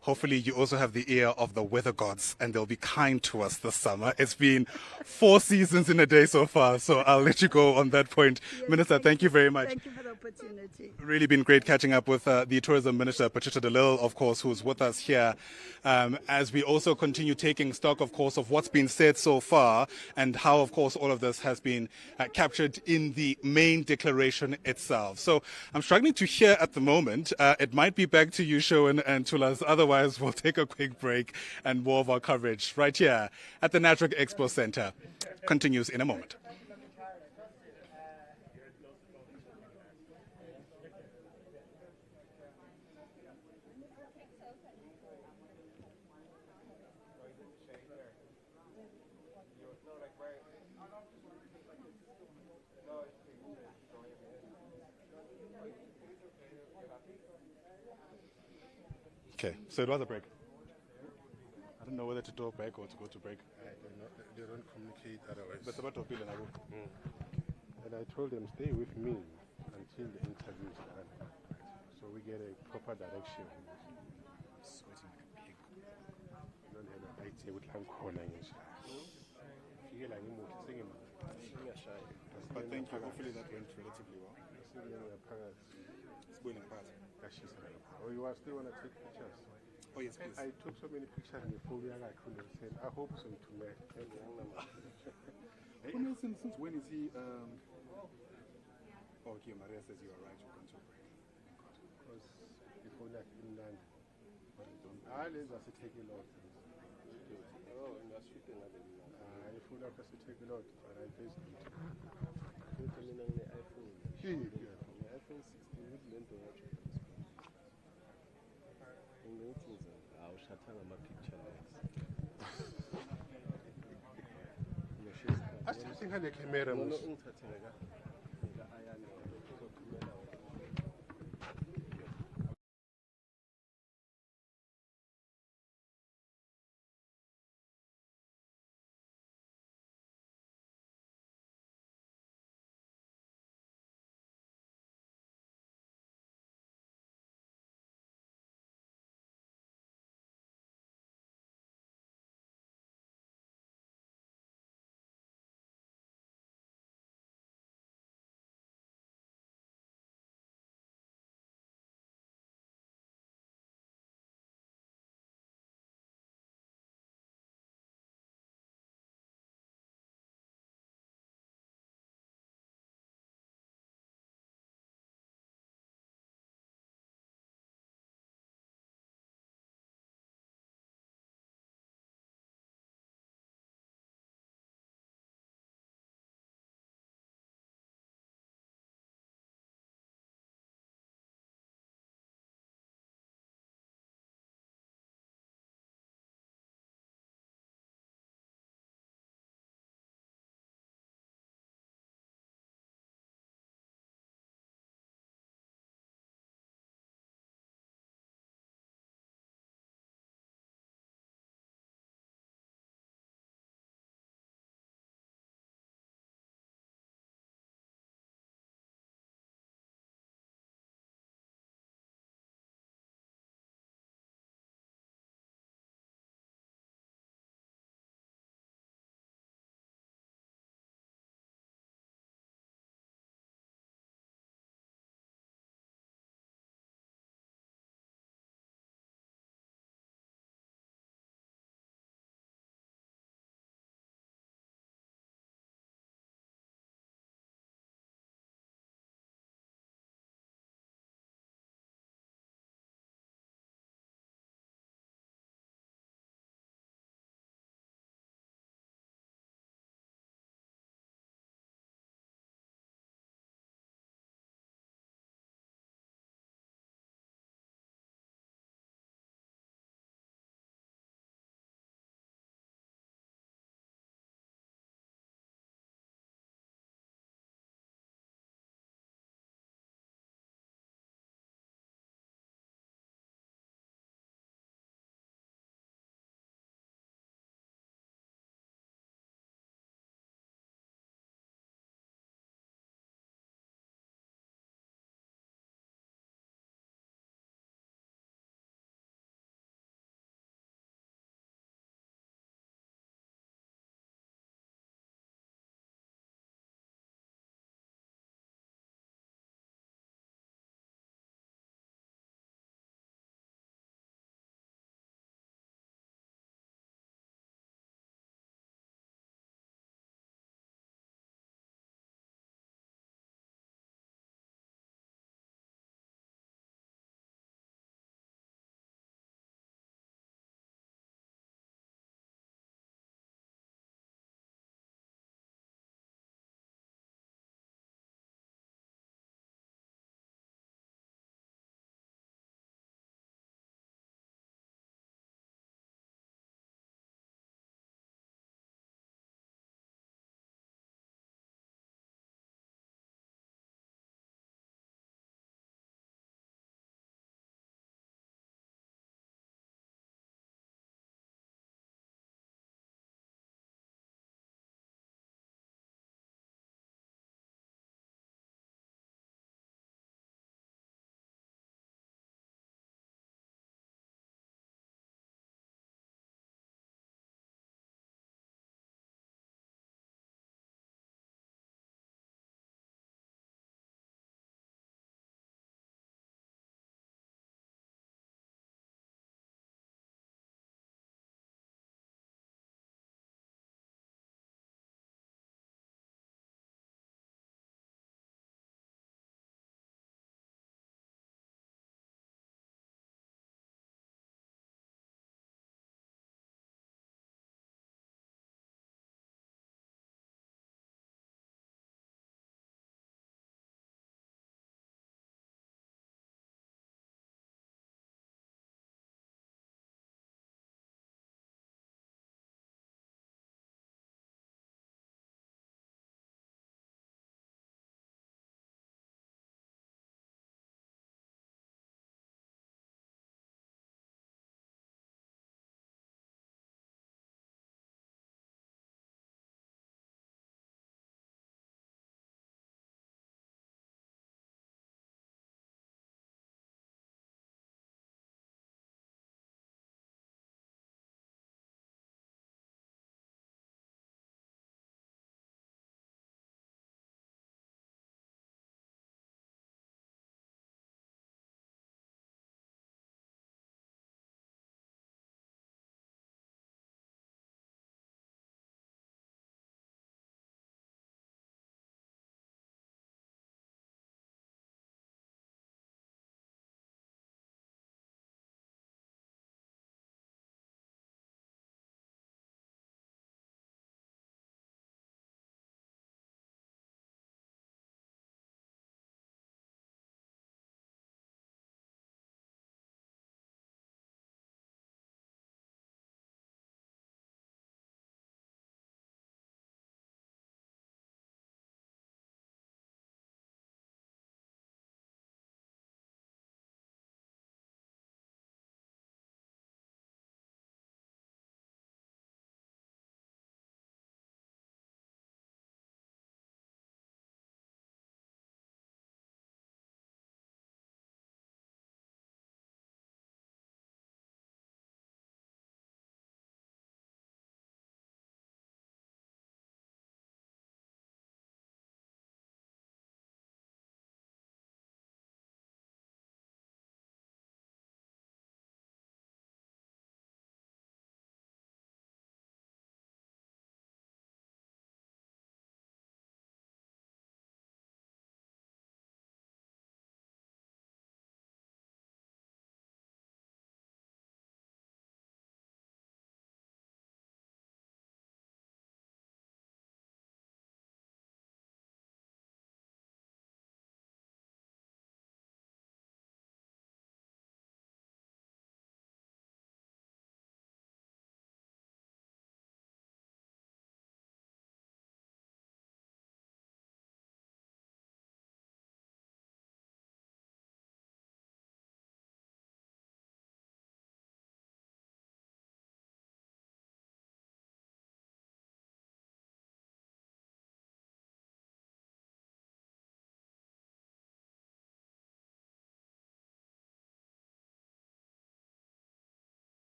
Hopefully you also have the ear of the weather gods and they'll be kind to us this summer. It's been 4 seasons in a day so far, so I'll let you go on that point. Minister, thank you very much. Thank you for the opportunity. Really been great catching up with the Tourism Minister, Patricia de Lille, of course, who's with us here, as we also continue taking stock, of course, of what's been said so far and how, of course, all of this has been captured in the main declaration itself. So I'm struggling to hear at the moment. It might be back to you, Shoan and Tulas. Otherwise, we'll take a quick break and more of our coverage right here at the Natrak Expo Center continues in a moment. Okay, so it was a break. I don't know whether to talk back or to go to break. They don't communicate otherwise. But about to feel And I told them, stay with me until the interview is done, so we get a proper direction. Sweating like a pig. Don't have a But thank you. Hopefully that went relatively well. Oh, you still want to take pictures? Oh, yes, please. I took so many pictures in the phone I couldn't send. I hope so tonight. Hey, Nelson, since when is he? Okay, Maria says you are right. You're going to break. Because before that, in London. Islands are to take a lot. Oh, and that's shooting at them. If you like us to take a lot, but I face it. I mean, on the iPhone. The iPhone 16 with length of what you can in the meetings, I'll shut down my picture next. I still think I have a camera.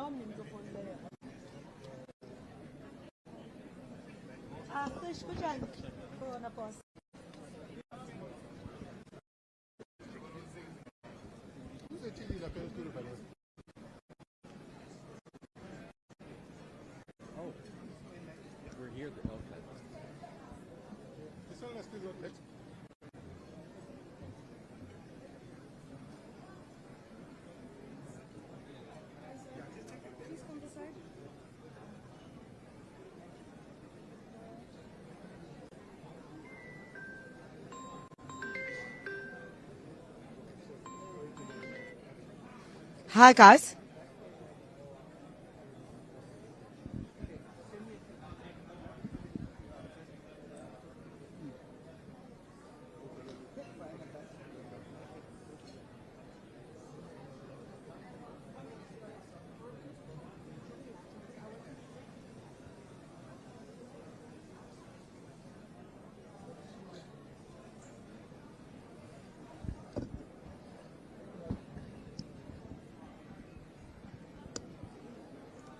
We're here at the health center. Hi, guys.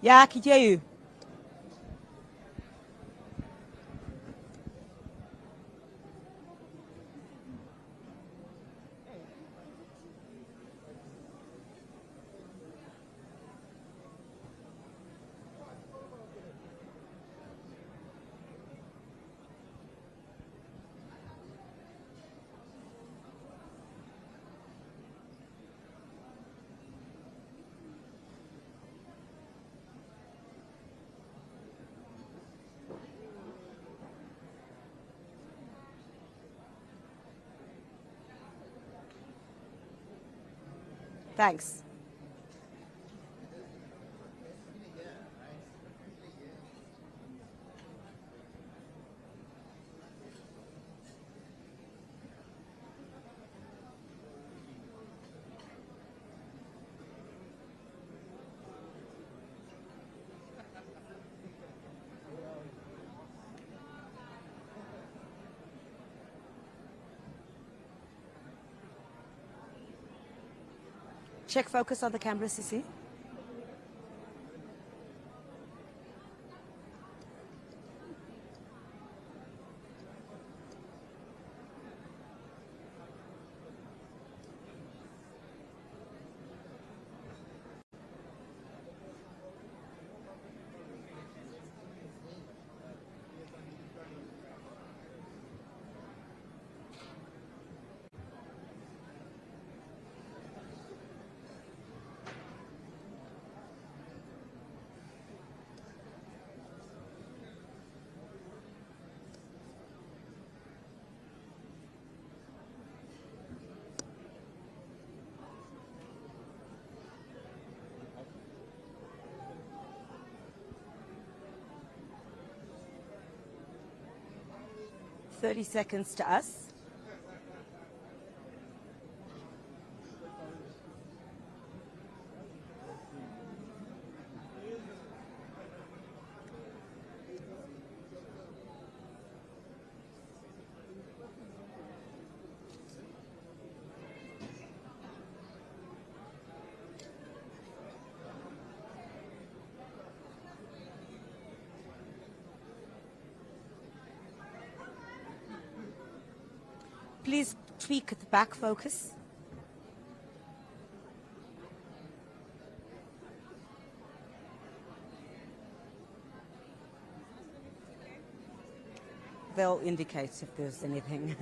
Yeah, I can hear you. Thanks. Check focus on the camera, Sissy. "30 seconds to us." Please tweak the back focus. They'll indicate if there's anything.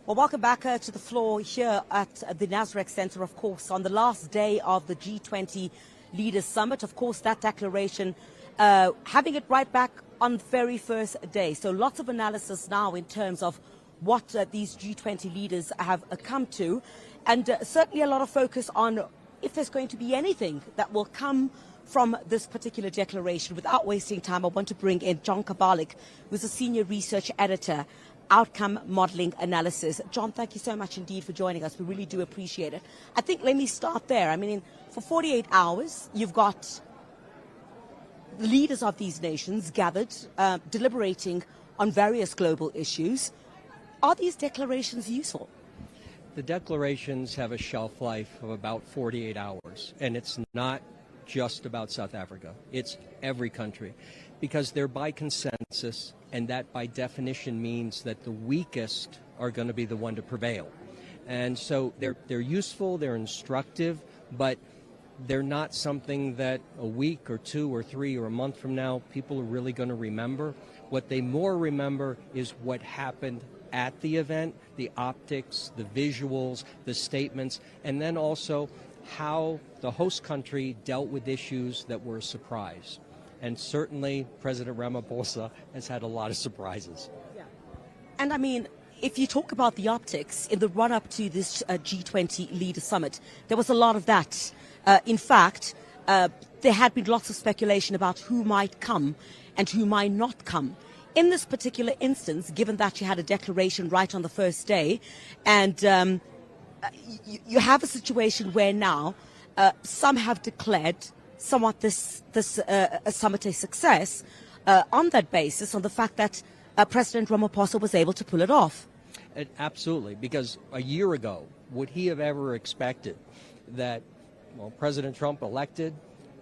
Well, welcome back to the floor here at the Nasrec Center, of course, on the last day of the G20 Leaders Summit. Of course, that declaration, having it right back on the very first day. So lots of analysis now in terms of what these G20 leaders have come to, and certainly a lot of focus on if there's going to be anything that will come from this particular declaration. Without wasting time, I want to bring in John Kabalik, who's a senior research editor, Outcome Modeling Analysis. John, thank you so much indeed for joining us. We really do appreciate it. I think let me start there. I mean, for 48 hours, you've got leaders of these nations gathered, deliberating on various global issues. Are these declarations useful? The declarations have a shelf life of about 48 hours, and it's not just about South Africa. It's every country, because they're by consensus, and that by definition means that the weakest are going to be the one to prevail. And so they're useful, they're instructive, but they're not something that a week or two or three or a month from now people are really going to remember. What they more remember is what happened at the event, the optics, the visuals, the statements, and then also how the host country dealt with issues that were a surprise. And certainly President Ramaphosa has had a lot of surprises. Yeah. And I mean, if you talk about the optics, in the run-up to this G20 Leader Summit, there was a lot of that. In fact, there had been lots of speculation about who might come and who might not come. In this particular instance, given that you had a declaration right on the first day, and you have a situation where now some have declared somewhat this summit a success on that basis, on the fact that President Ramaphosa was able to pull it off. Absolutely, because a year ago, would he have ever expected that, well, President Trump elected,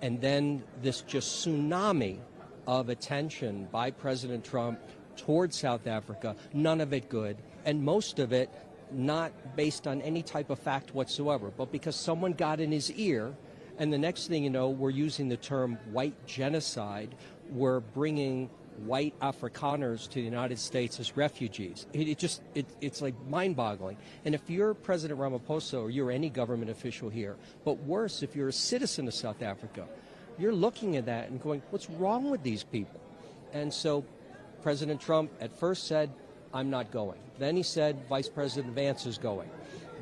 and then this just tsunami of attention by President Trump towards South Africa, none of it good, and most of it not based on any type of fact whatsoever, but because someone got in his ear, and the next thing you know, we're using the term white genocide, we're bringing white Afrikaners to the United States as refugees. It's like mind-boggling. And if you're President Ramaphosa or you're any government official here, but worse, if you're a citizen of South Africa, you're looking at that and going, what's wrong with these people? And so President Trump at first said, I'm not going. Then he said Vice President Vance is going.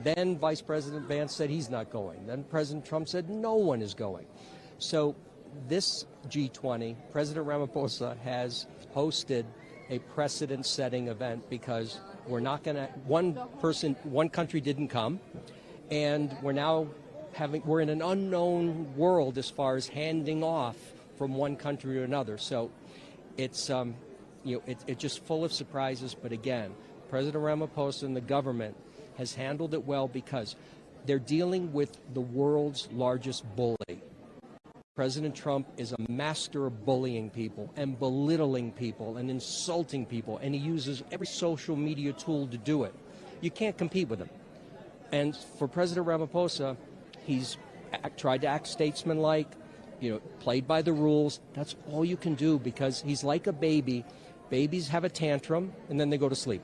Then Vice President Vance said he's not going. Then President Trump said no one is going. So this G20, President Ramaphosa has hosted a precedent-setting event because we're not going to, one country didn't come, and we're in an unknown world as far as handing off from one country to another. So it's it's just full of surprises. But again, President Ramaphosa and the government has handled it well because they're dealing with the world's largest bully. President Trump is a master of bullying people and belittling people and insulting people, and he uses every social media tool to do it. You can't compete with him. And for President Ramaphosa, he's tried to act statesmanlike, played by the rules. That's all you can do because he's like a baby. Babies have a tantrum, and then they go to sleep,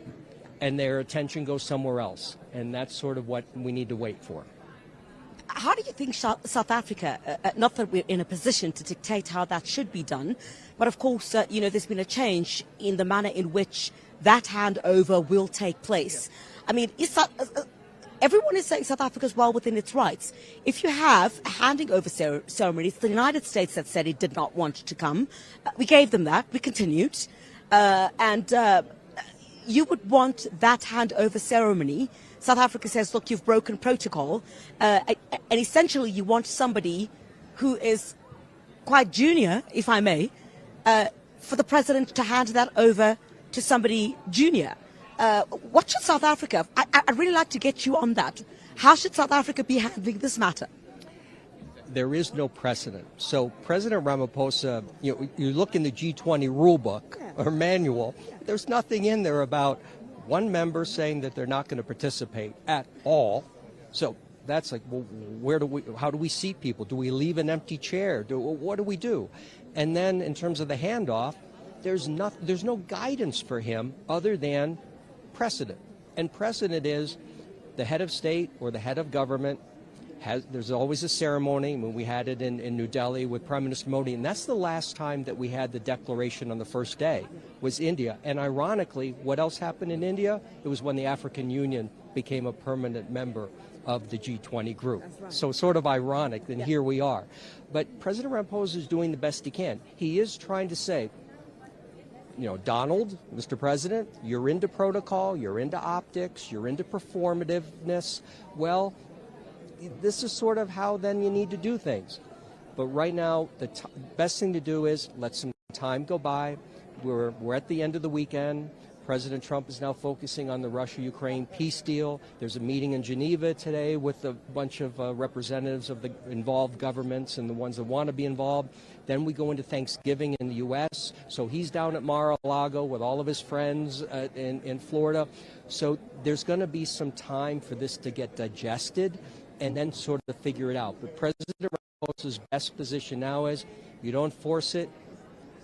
and their attention goes somewhere else. And that's sort of what we need to wait for. How do you think South Africa, not that we're in a position to dictate how that should be done, but of course, there's been a change in the manner in which that handover will take place. I mean, everyone is saying South Africa is well within its rights. If you have a handing over ceremony, it's the United States that said it did not want to come. We gave them that. We continued. You would want that handover ceremony. South Africa says, look, you've broken protocol. And essentially, you want somebody who is quite junior, if I may, for the president to hand that over to somebody junior. What should South Africa, I'd really like to get you on that. How should South Africa be handling this matter? There is no precedent. So President Ramaphosa, you look in the G20 rule book or manual, there's nothing in there about one member saying that they're not going to participate at all. So that's like, well, how do we seat people? Do we leave an empty chair? What do we do? And then in terms of the handoff, there's no guidance for him other than precedent. And precedent is the head of state or the head of government There's always a ceremony. When we had it in New Delhi with Prime Minister Modi, and that's the last time that we had the declaration on the first day, was India. And ironically, what else happened in India? It was when the African Union became a permanent member of the G20 group. Right. So sort of ironic, and here we are. But President Ramaphosa is doing the best he can. He is trying to say, you know, Donald, Mr. President, you're into protocol, you're into optics, you're into performativeness. Well, this is sort of how then you need to do things. But right now, the best thing to do is let some time go by. We're at the end of the weekend. President Trump is now focusing on the Russia-Ukraine peace deal. There's a meeting in Geneva today with a bunch of representatives of the involved governments and the ones that want to be involved. Then we go into Thanksgiving in the U.S. So he's down at Mar-a-Lago with all of his friends in Florida. So there's going to be some time for this to get digested and then sort of figure it out. But President Ramaphosa's best position now is you don't force it.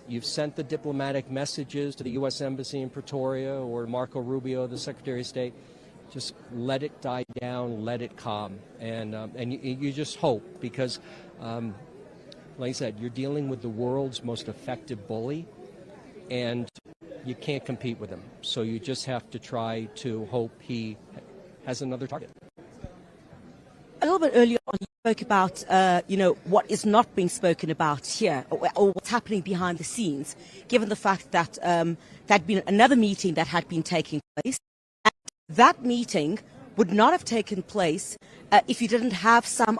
You've sent the diplomatic messages to the U.S. Embassy in Pretoria or Marco Rubio, the Secretary of State. Just let it die down, let it calm. And you just hope, because, like I said, you're dealing with the world's most effective bully, and you can't compete with him. So you just have to try to hope he has another target. A little bit earlier on, you spoke about, what is not being spoken about here, or what's happening behind the scenes, given the fact that there had been another meeting that had been taking place. And that meeting would not have taken place if you didn't have some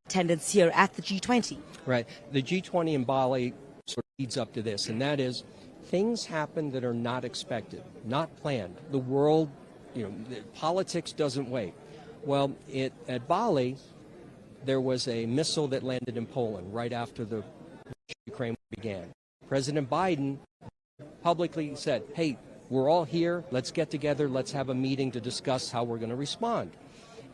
attendance here at the G20. Right. The G20 in Bali sort of leads up to this, and that is things happen that are not expected, not planned. The world, politics doesn't wait. Well, at Bali, there was a missile that landed in Poland right after the Ukraine began. President Biden publicly said, hey, we're all here, let's get together, let's have a meeting to discuss how we're going to respond.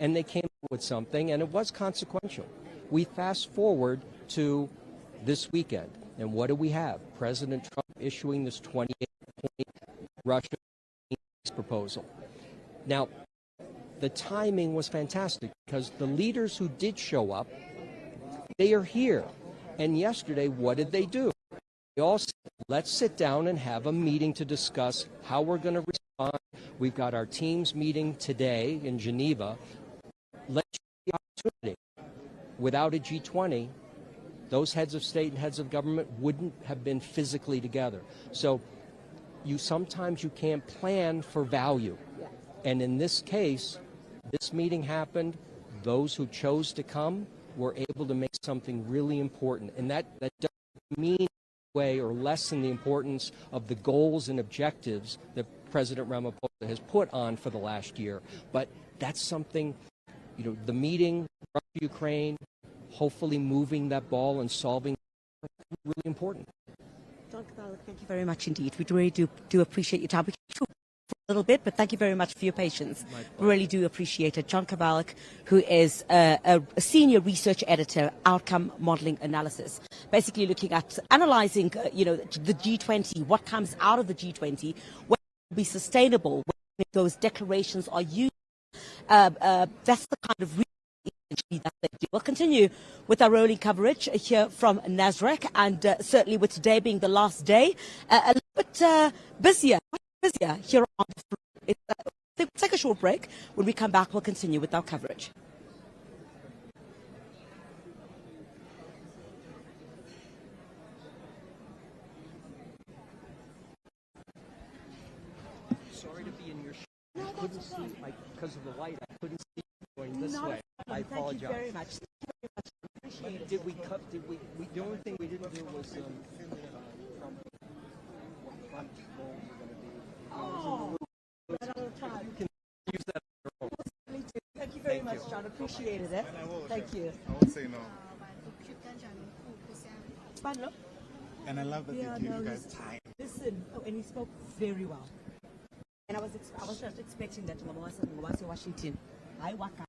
And they came up with something, and it was consequential. We fast forward to this weekend, and what do we have? President Trump issuing this 28-point Russia proposal. Now, the timing was fantastic because the leaders who did show up, they are here. And yesterday, what did they do? They all said, let's sit down and have a meeting to discuss how we're going to respond. We've got our teams meeting today in Geneva. Let's use the opportunity. Without a G20, those heads of state and heads of government wouldn't have been physically together. So sometimes you can't plan for value. And in this case, this meeting happened. Those who chose to come were able to make something really important. And that doesn't mean way or lessen the importance of the goals and objectives that President Ramaphosa has put on for the last year. But that's something, the meeting, Russia-Ukraine, hopefully moving that ball and solving really important. Dr. Ballard, thank you very much indeed. We really do appreciate your time. We can a little bit, but thank you very much for your patience. We really do appreciate it. John Kabalik, who is a senior research editor, outcome modeling analysis, basically looking at analyzing, the G20, what comes out of the G20, what will be sustainable, when those declarations are used. That's the kind of research that they do. We'll continue with our rolling coverage here from Nasrec, and certainly with today being the last day, a little bit busier here on the floor. We'll take a short break. When we come back, we'll continue with our coverage. Sorry to be in your show. I couldn't see, because of the light, I couldn't see going this way. I apologize. Thank you very much. Appreciate it. Did we cut? The only thing we didn't do was You can use that. Thank you very much, John. Appreciated it. Thank you. I won't say no. And I love that they give you guys time. Listen, and he spoke very well. And I was just expecting that Mama was in Washington. I work on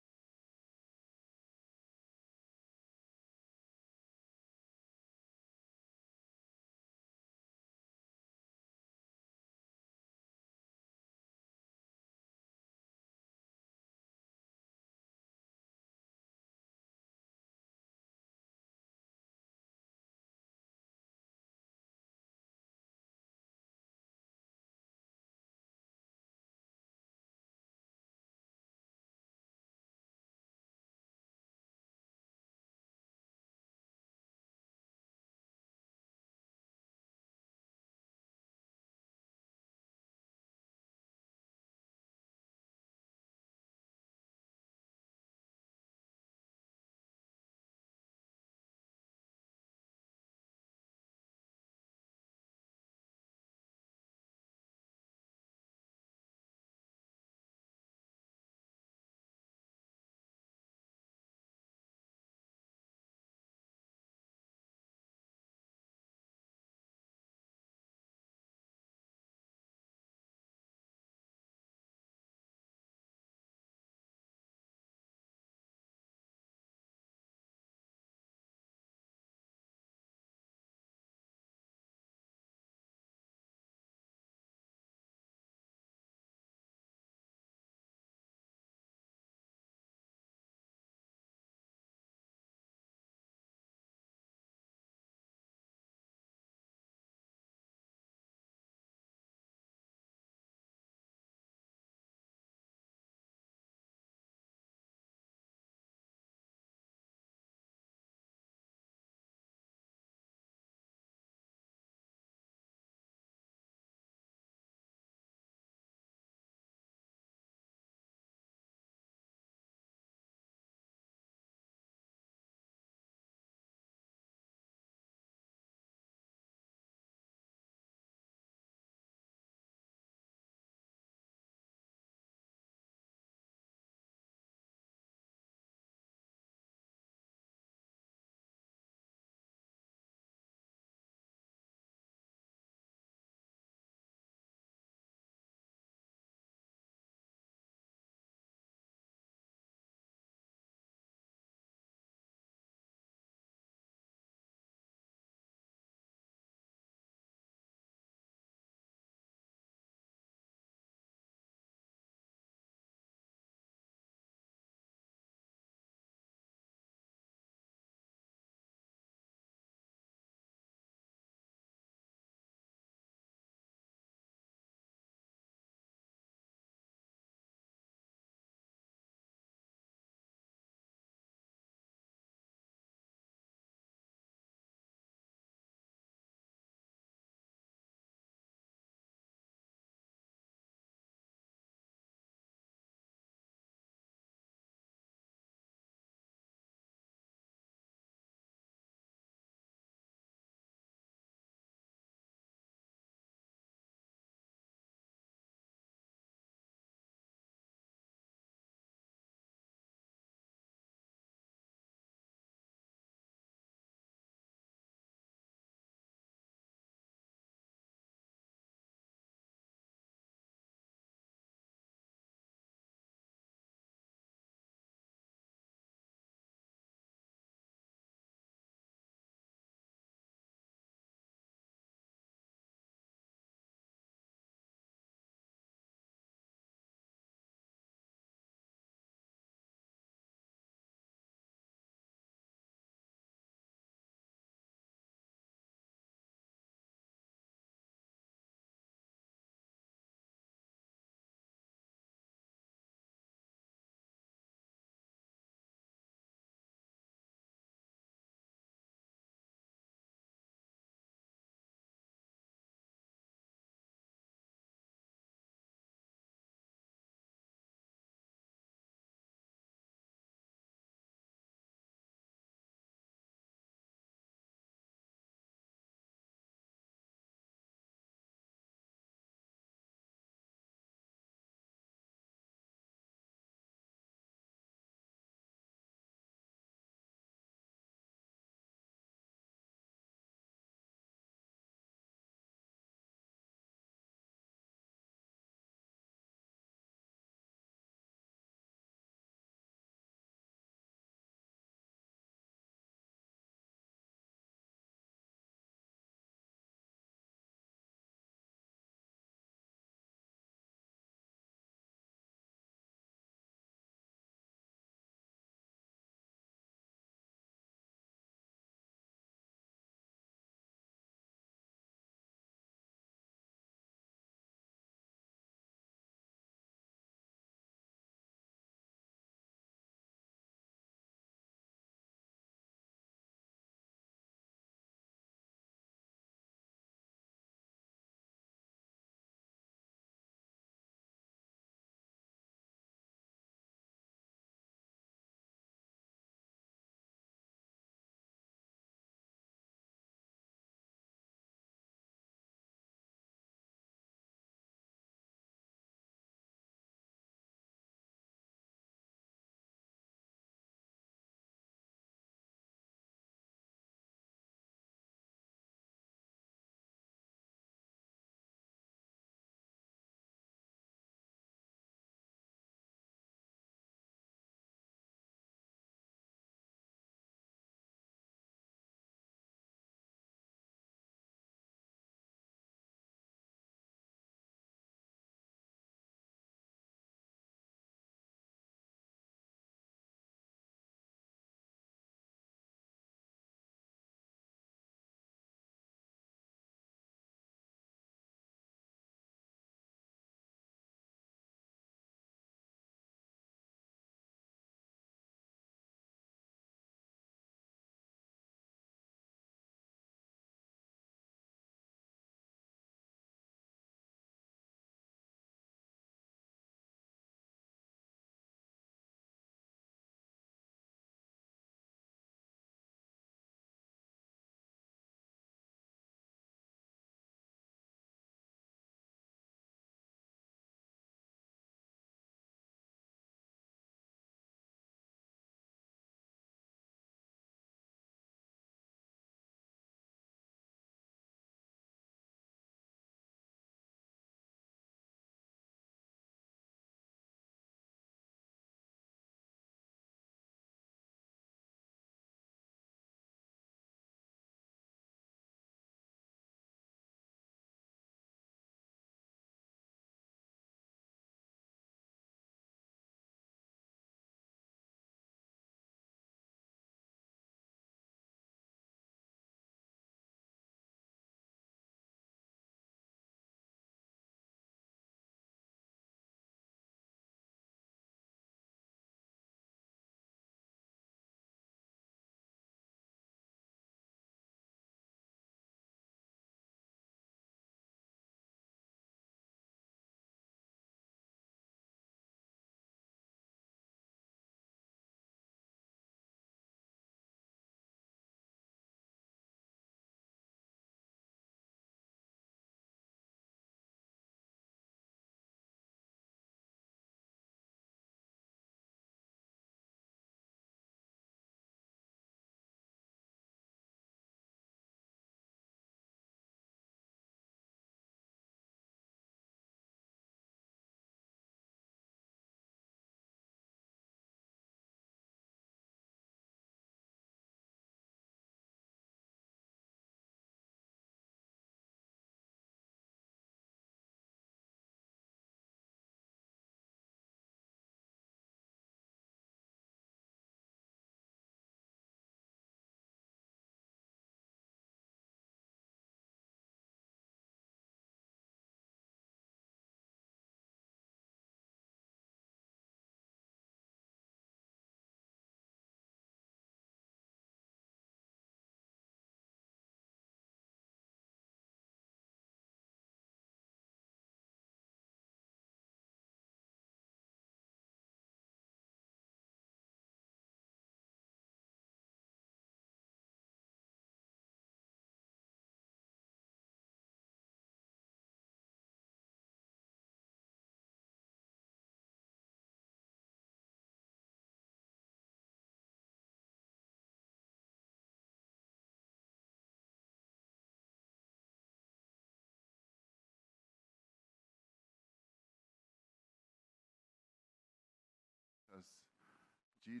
G20.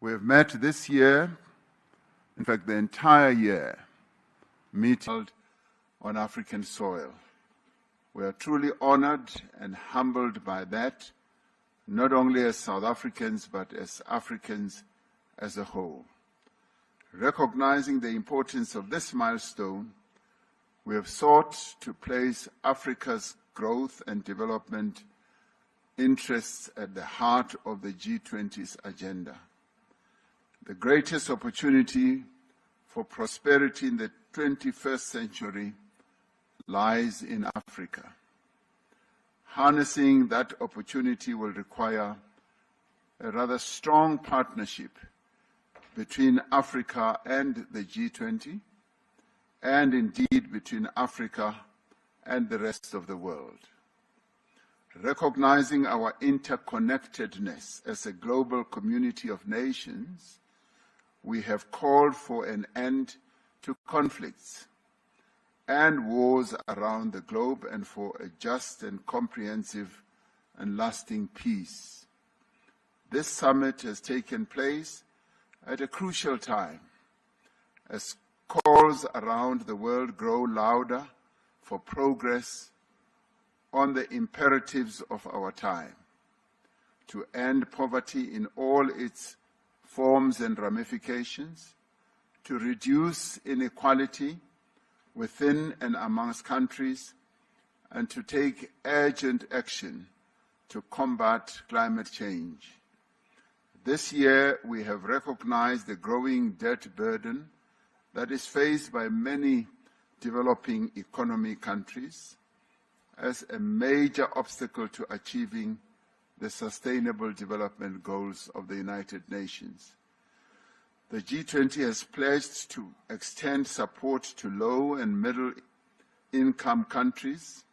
We have met this year, in fact the entire year, meeting on African soil. We are truly honored and humbled by that, not only as South Africans, but as Africans as a whole. Recognizing the importance of this milestone, we have sought to place Africa's growth and development interests at the heart of the G20's agenda. The greatest opportunity for prosperity in the 21st century lies in Africa. Harnessing that opportunity will require a rather strong partnership between Africa and the G20, and indeed between Africa and the rest of the world. Recognizing our interconnectedness as a global community of nations, we have called for an end to conflicts and wars around the globe and for a just and comprehensive and lasting peace. This summit has taken place at a crucial time as calls around the world grow louder for progress on the imperatives of our time, to end poverty in all its forms and ramifications, to reduce inequality within and amongst countries, and to take urgent action to combat climate change. This year, we have recognized the growing debt burden that is faced by many developing economy countries as a major obstacle to achieving the Sustainable Development Goals of the United Nations. The G20 has pledged to extend support to low and middle-income countries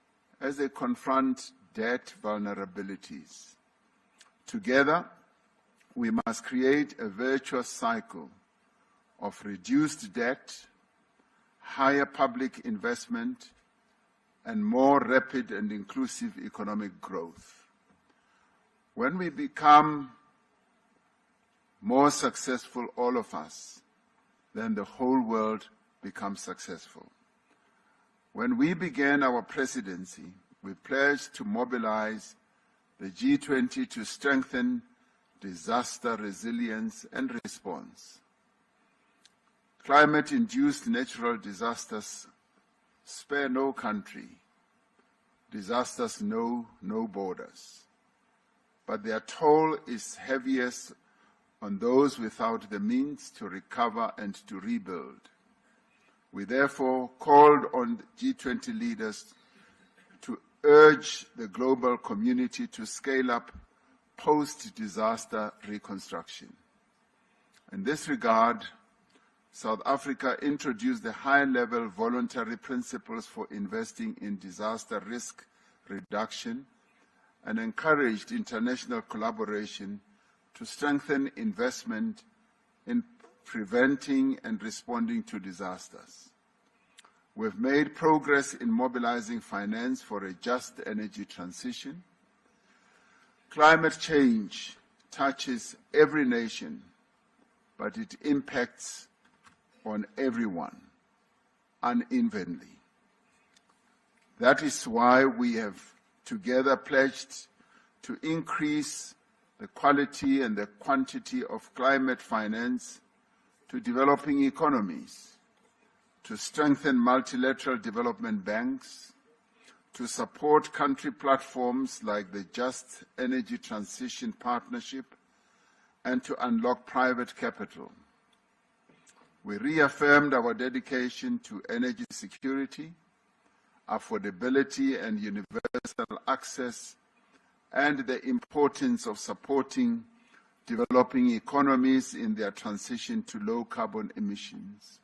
as they confront debt vulnerabilities. Together, we must create a virtuous cycle of reduced debt, higher public investment, and more rapid and inclusive economic growth. When we become more successful, all of us, then the whole world becomes successful. When we began our presidency, we pledged to mobilize the G20 to strengthen disaster resilience and response. Climate-induced natural disasters spare no country. Disasters know no borders. But their toll is heaviest on those without the means to recover and to rebuild. We therefore called on G20 leaders to urge the global community to scale up post-disaster reconstruction. In this regard, South Africa introduced the high-level voluntary principles for investing in disaster risk reduction and encouraged international collaboration to strengthen investment in preventing and responding to disasters. We've made progress in mobilizing finance for a just energy transition. Climate change touches every nation, but it impacts on everyone unevenly. That is why we have together pledged to increase the quality and the quantity of climate finance to developing economies, to strengthen multilateral development banks, to support country platforms like the Just Energy Transition Partnership, and to unlock private capital. We reaffirmed our dedication to energy security, affordability and universal access, and the importance of supporting developing economies in their transition to low carbon emissions.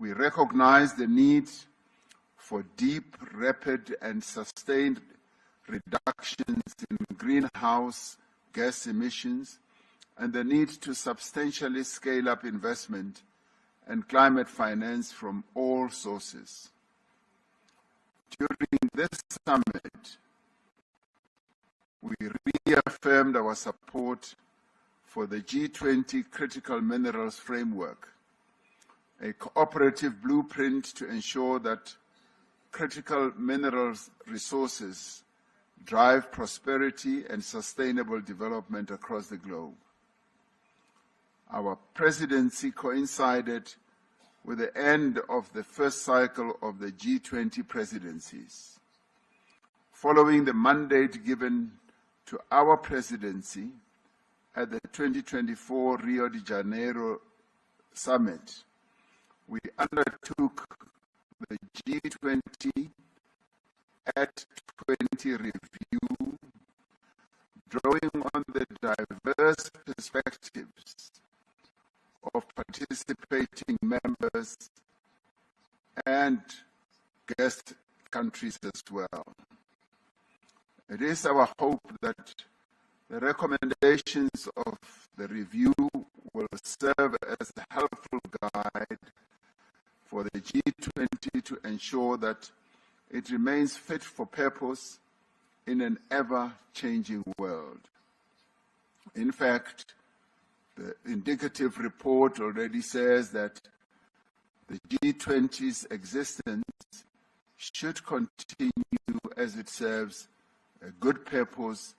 We recognize the need for deep, rapid, and sustained reductions in greenhouse gas emissions and the need to substantially scale up investment and climate finance from all sources. During this summit, we reaffirmed our support for the G20 Critical Minerals Framework, a cooperative blueprint to ensure that critical minerals resources drive prosperity and sustainable development across the globe. Our presidency coincided with the end of the first cycle of the G20 presidencies. Following the mandate given to our presidency at the 2024 Rio de Janeiro Summit, we undertook the G20 at 20 review, drawing on the diverse perspectives of participating members and guest countries as well. It is our hope that the recommendations of the review will serve as a helpful guide for the G20 to ensure that it remains fit for purpose in an ever-changing world. In fact, the indicative report already says that the G20's existence should continue as it serves a good purpose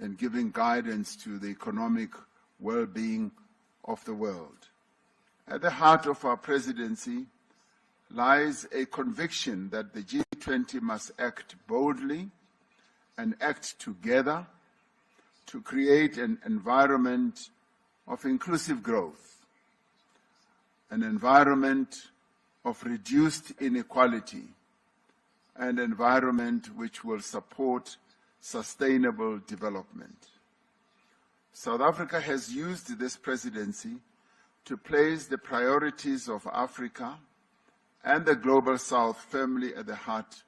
in giving guidance to the economic well-being of the world. At the heart of our presidency lies a conviction that the G20 must act boldly and act together to create an environment of inclusive growth, an environment of reduced inequality, and an environment which will support sustainable development. South Africa has used this presidency to place the priorities of Africa and the Global South firmly at the heart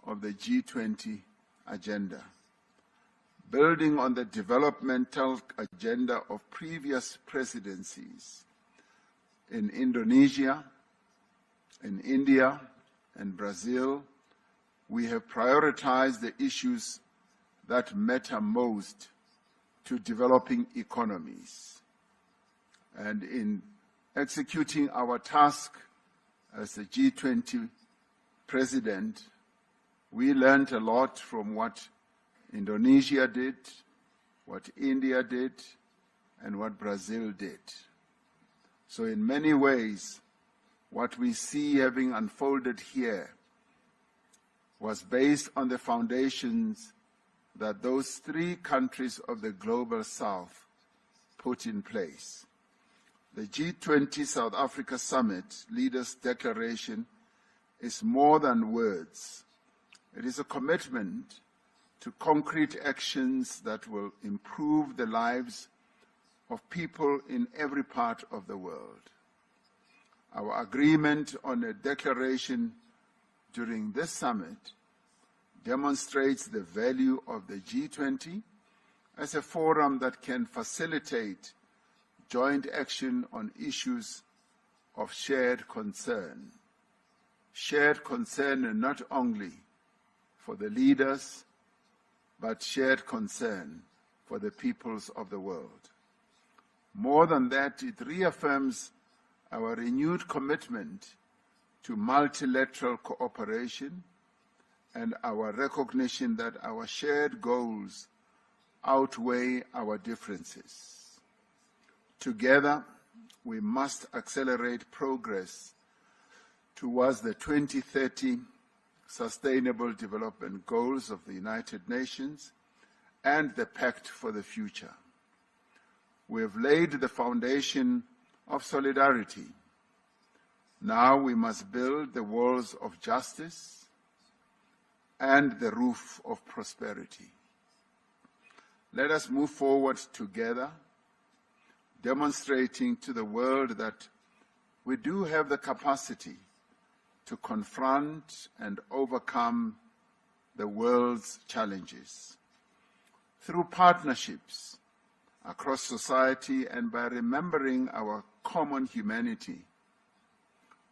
of the G20 agenda. Building on the developmental agenda of previous presidencies in Indonesia, in India, and Brazil, we have prioritized the issues that matter most to developing economies. And in executing our task as the G20 president, we learned a lot from what Indonesia did, what India did, and what Brazil did. So in many ways, what we see having unfolded here was based on the foundations that those three countries of the Global South put in place. The G20 South Africa Summit Leaders' Declaration is more than words. It is a commitment to concrete actions that will improve the lives of people in every part of the world. Our agreement on a declaration during this summit demonstrates the value of the G20 as a forum that can facilitate joint action on issues of shared concern. Shared concern not only for the leaders, but shared concern for the peoples of the world. More than that, it reaffirms our renewed commitment to multilateral cooperation and our recognition that our shared goals outweigh our differences. Together, we must accelerate progress towards the 2030 Sustainable Development Goals of the United Nations and the Pact for the Future. We have laid the foundation of solidarity. Now we must build the walls of justice and the roof of prosperity. Let us move forward together, demonstrating to the world that we do have the capacity to confront and overcome the world's challenges through partnerships across society, and by remembering our common humanity,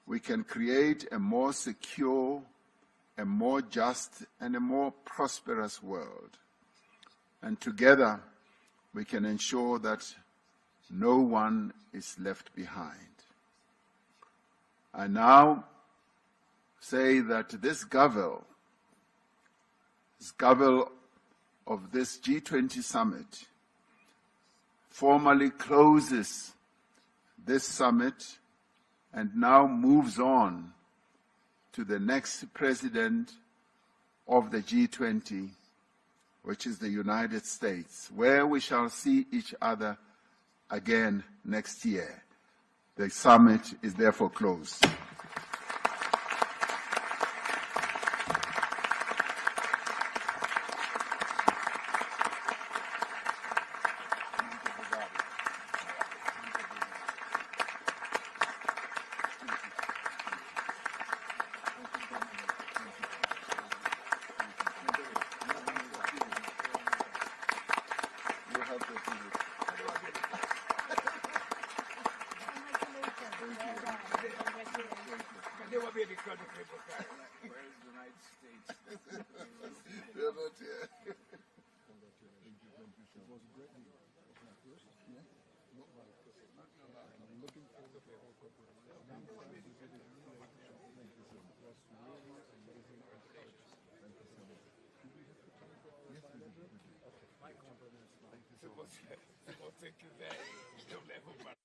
we can create a more secure, a more just, and a more prosperous world. And together, we can ensure that no one is left behind. I now say that this gavel of this G20 summit formally closes this summit and now moves on to the next president of the G20, which is the United States, where we shall see each other again next year. The summit is therefore closed. Thank you very much.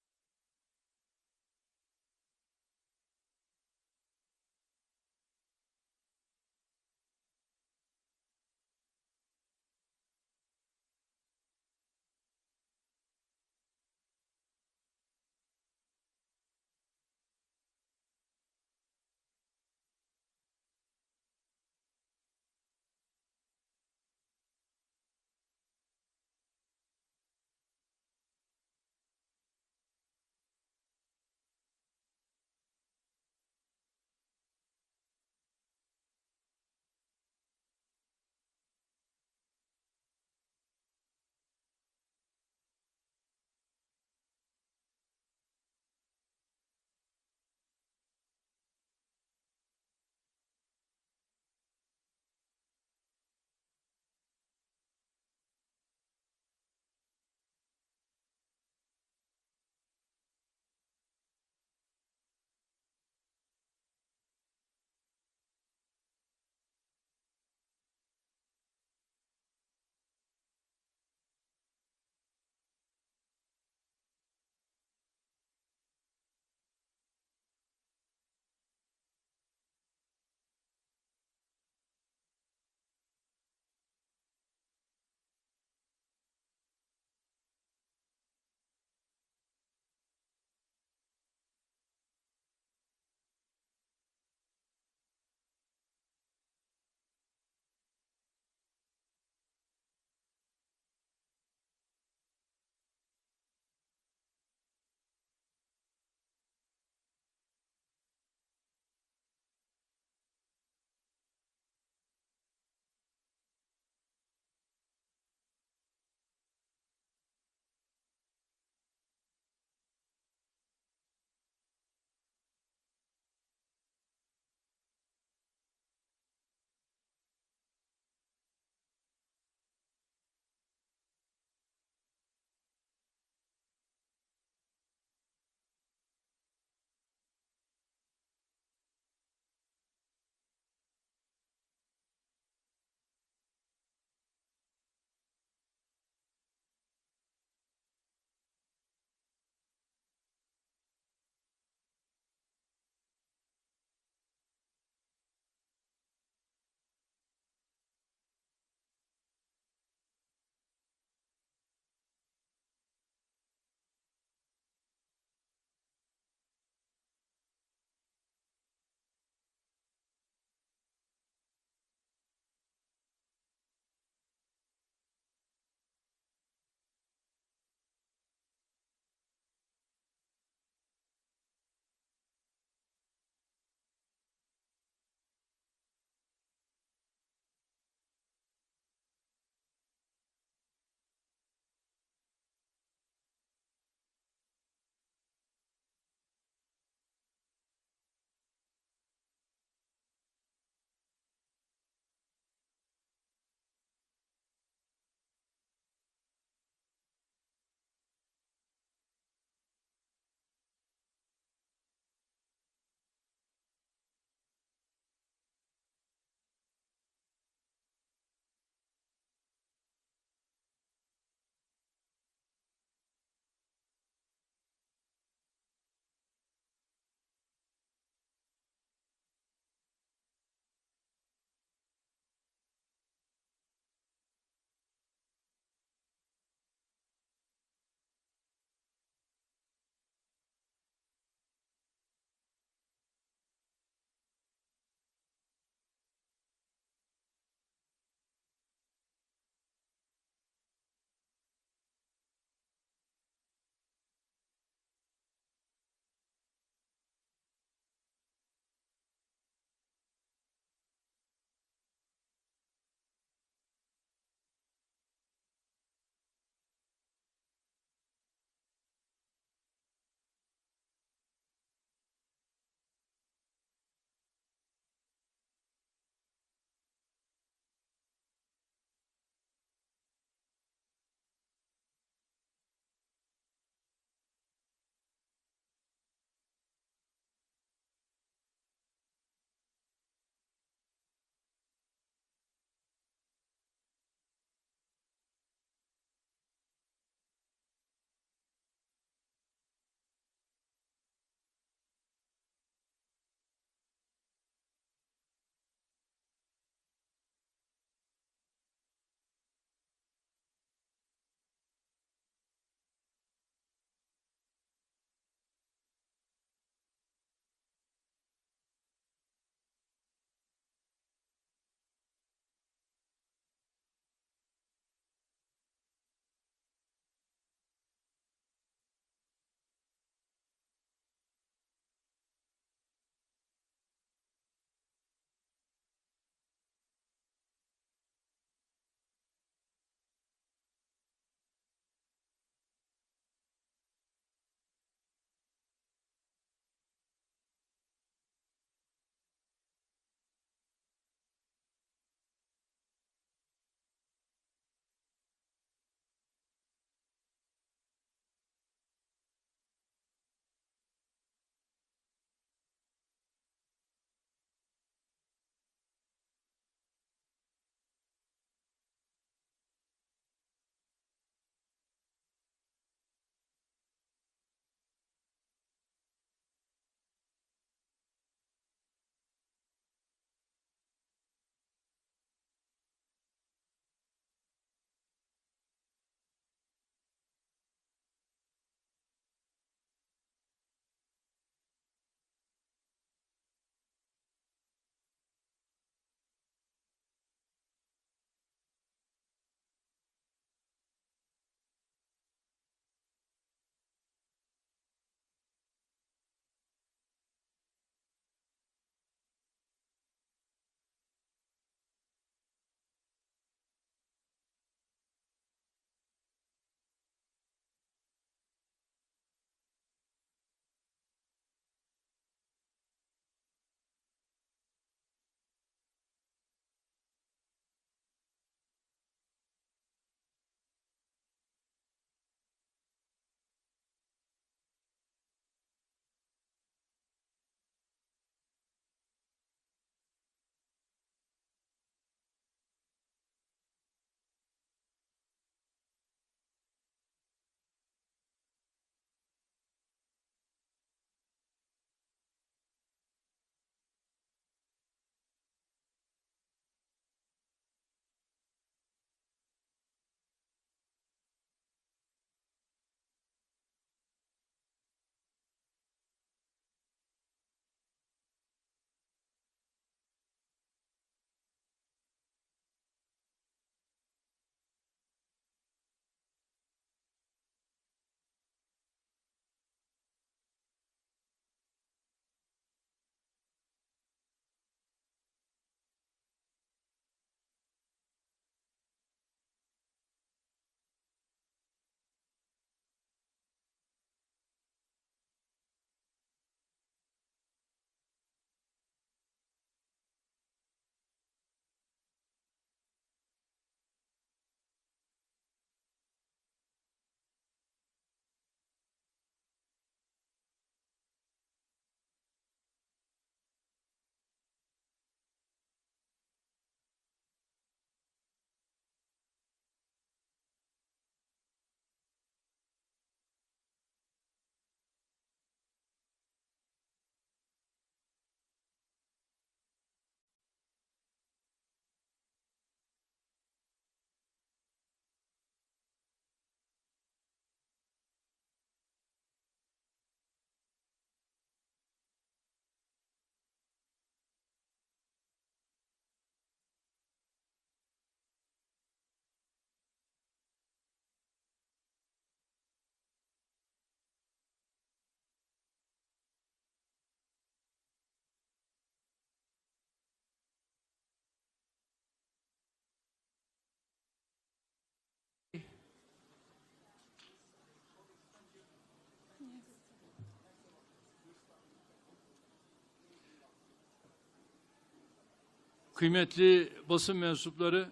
kıymetli basın mensupları,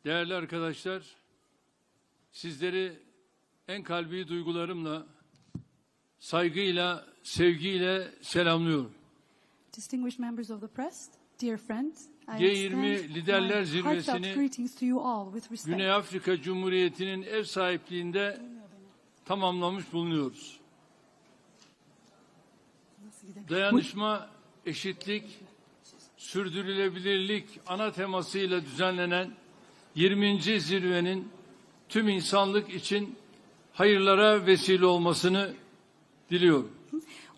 değerli arkadaşlar, sizleri en kalbi duygularımla, saygıyla, sevgiyle selamlıyorum. Distinguished members of the press, dear friends, G20 Liderler Zirvesi'ni Güney I Afrika Cumhuriyeti'nin ev sahipliğinde tamamlamış bulunuyoruz. Dayanışma, eşitlik, sürdürülebilirlik ana temasıyla düzenlenen 20. zirvenin tüm insanlık için hayırlara vesile olmasını diliyorum.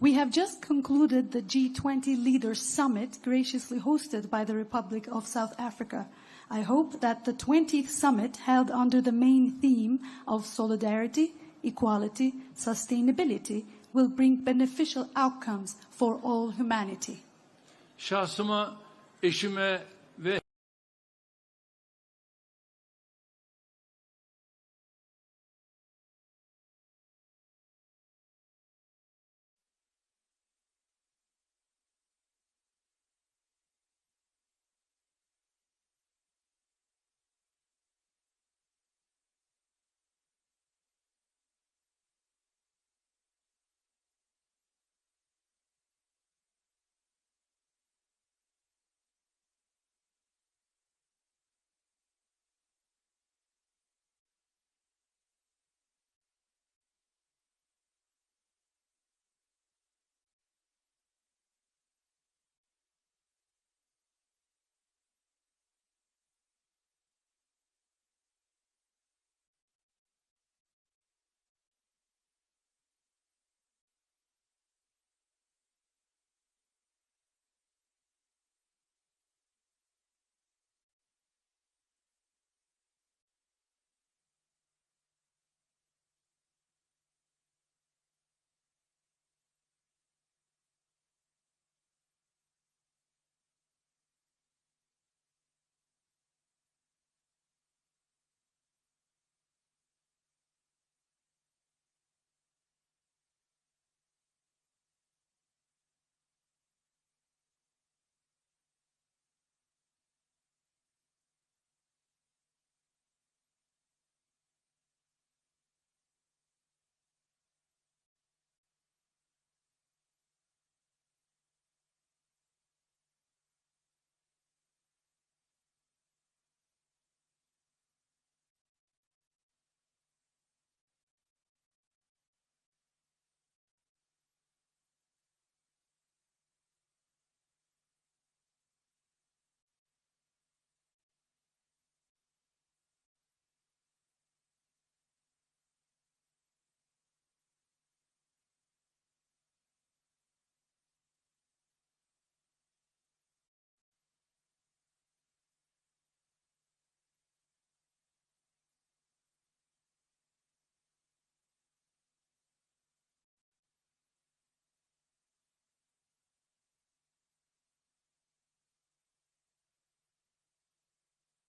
We have just concluded the G20 Leaders Summit graciously hosted by the Republic of South Africa. I hope that the 20th summit held under the main theme of solidarity, equality, sustainability will bring beneficial outcomes for all humanity. Şahsıma, eşime ve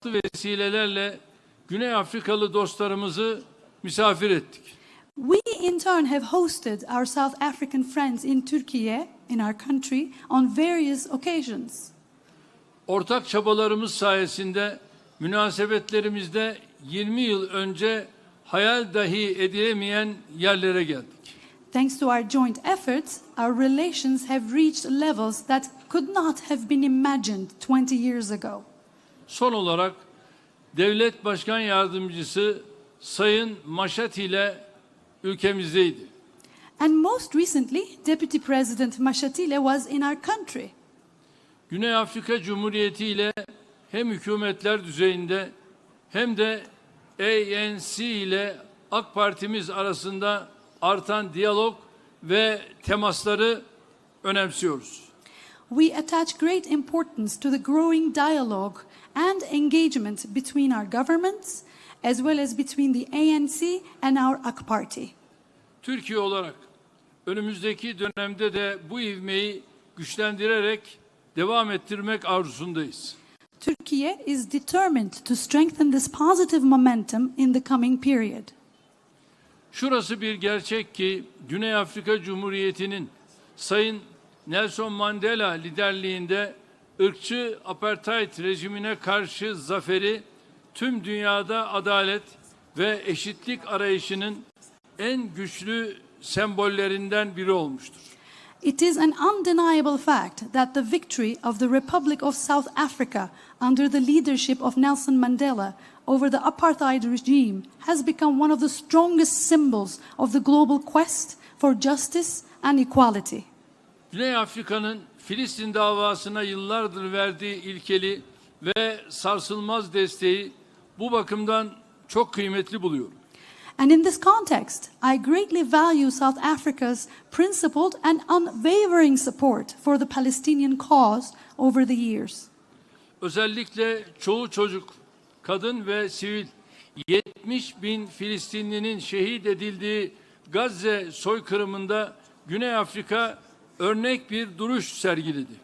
vesilelerle Güney Afrikalı dostlarımızı misafir ettik. We in turn have hosted our South African friends in Turkey, in our country, on various occasions. Ortak çabalarımız sayesinde münasebetlerimizde 20 yıl önce hayal dahi edilemeyen yerlere geldik. Thanks to our joint efforts, our relations have reached levels that could not have been imagined 20 years ago. Son olarak Devlet Başkan Yardımcısı Sayın Maşati ile ülkemizdeydi. And most recently, Deputy President Mashatile was in our country. Güney Afrika Cumhuriyeti ile hem hükümetler düzeyinde hem de ANC ile AK Partimiz arasında artan diyalog ve temasları önemsiyoruz. We attach great importance to the growing dialogue and engagement between our governments as well as between the ANC and our AK Party. Türkiye olarak önümüzdeki dönemde de bu ivmeyi güçlendirerek devam ettirmek arzusundayız. Turkey is determined to strengthen this positive momentum in the coming period. Şurası bir gerçek ki Güney Afrika Cumhuriyeti'nin Sayın Nelson Mandela liderliğinde ırkçı apartheid rejimine karşı zaferi tüm dünyada adalet ve eşitlik arayışının en güçlü sembollerinden biri olmuştur. It is an undeniable fact that the victory of the Republic of South Africa under the leadership of Nelson Mandela over the apartheid regime has become one of the strongest symbols of the global quest for justice and equality. Güney Afrika'nın Filistin davasına yıllardır verdiği ilkeli ve sarsılmaz desteği bu bakımdan çok kıymetli buluyorum. And in this context, I greatly value South Africa's principled and unwavering support for the Palestinian cause over the years. Özellikle çoğu çocuk, kadın ve sivil 70 bin Filistinlinin şehit edildiği Gazze soykırımında Güney Afrika örnek bir duruş sergiledi.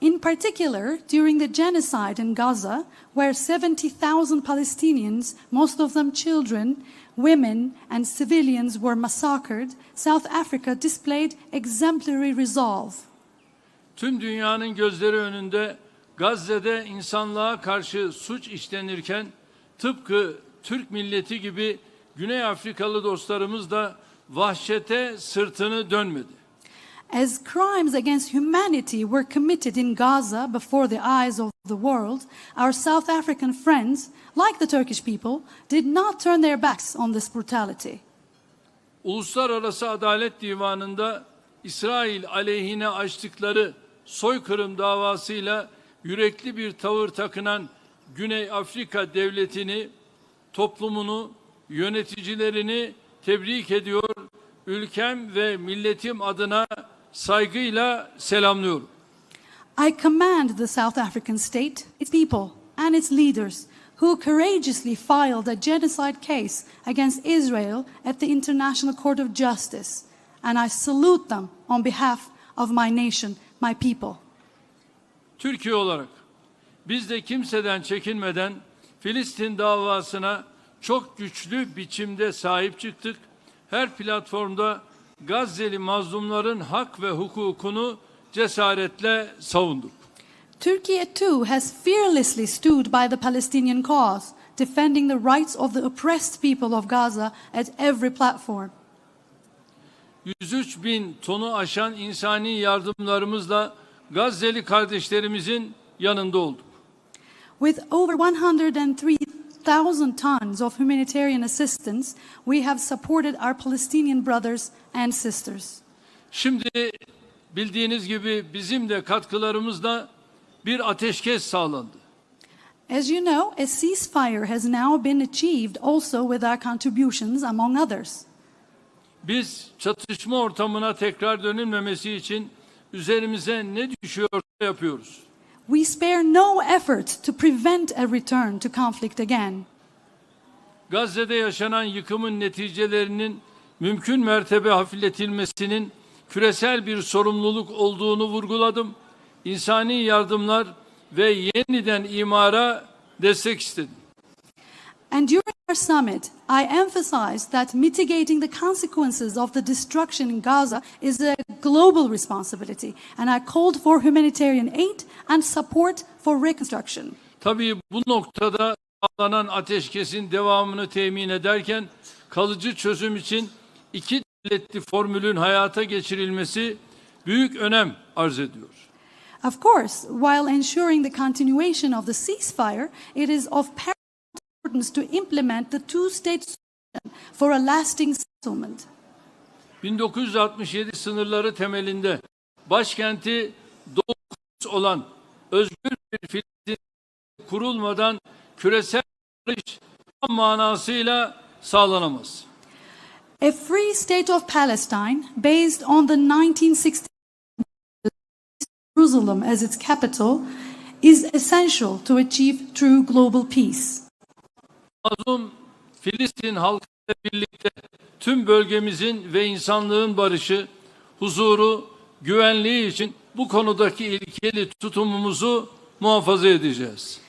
In particular, during the genocide in Gaza, where 70,000 Palestinians, most of them children, women and civilians were massacred, South Africa displayed exemplary resolve. Tüm dünyanın gözleri önünde Gazze'de insanlığa karşı suç işlenirken tıpkı Türk milleti gibi Güney Afrikalı dostlarımız da vahşete sırtını dönmedi. As crimes against humanity were committed in Gaza before the eyes of the world, our South African friends, like the Turkish people, did not turn their backs on this brutality. Uluslararası Adalet Divanı'nda İsrail aleyhine açtıkları soykırım davasıyla yürekli bir tavır takınan Güney Afrika devletini, toplumunu, yöneticilerini tebrik ediyor, ülkem ve milletim adına saygıyla selamlıyorum. I commend the South African state, its people, and its leaders who courageously filed a genocide case against Israel at the International Court of Justice, and I salute them on behalf of my nation, my people. Türkiye olarak biz de kimseden çekinmeden Filistin davasına çok güçlü biçimde sahip çıktık. Her platformda Gazze'li mazlumların hak ve hukukunu cesaretle savunduk. Turkey too has fearlessly stood by the Palestinian cause, defending the rights of the oppressed people of Gaza at every platform. 103 bin tonu aşan insani yardımlarımızla Gazze'li kardeşlerimizin yanında olduk. With over 103,000 tons of humanitarian assistance, we have supported our Palestinian brothers and sisters. Şimdi bildiğiniz gibi bizim de katkılarımızla bir ateşkes sağlandı. As you know, a ceasefire has now been achieved also with our contributions among others. Biz çatışma ortamına tekrar dönülmemesi için üzerimize ne düşüyorsa yapıyoruz. We spare no effort to prevent a return to conflict again. Gazze'de yaşanan yıkımın neticelerinin mümkün mertebe hafifletilmesinin küresel bir sorumluluk olduğunu vurguladım. İnsani yardımlar ve yeniden imara destek istedim. And during our summit, I emphasized that mitigating the consequences of the destruction in Gaza is a global responsibility, and I called for humanitarian aid and support for reconstruction. Tabii bu noktada sağlanan ateşkesin devamını temin ederken kalıcı çözüm için iki devletli formülün hayata geçirilmesi büyük önem arz ediyor. Of course, while ensuring the continuation of the ceasefire, it is of paramount importance to implement the two-state solution for a lasting settlement. 1967 sınırları temelinde başkenti Doğu Kudüs olan özgür bir Filistin kurulmadan küresel barış tam manasıyla sağlanamaz. A free state of Palestine based on the 1960 Jerusalem as its capital is essential to achieve true global peace. Mazlum Filistin halkıyla birlikte tüm bölgemizin ve insanlığın barışı, huzuru, güvenliği için bu konudaki ilkeli tutumumuzu muhafaza edeceğiz.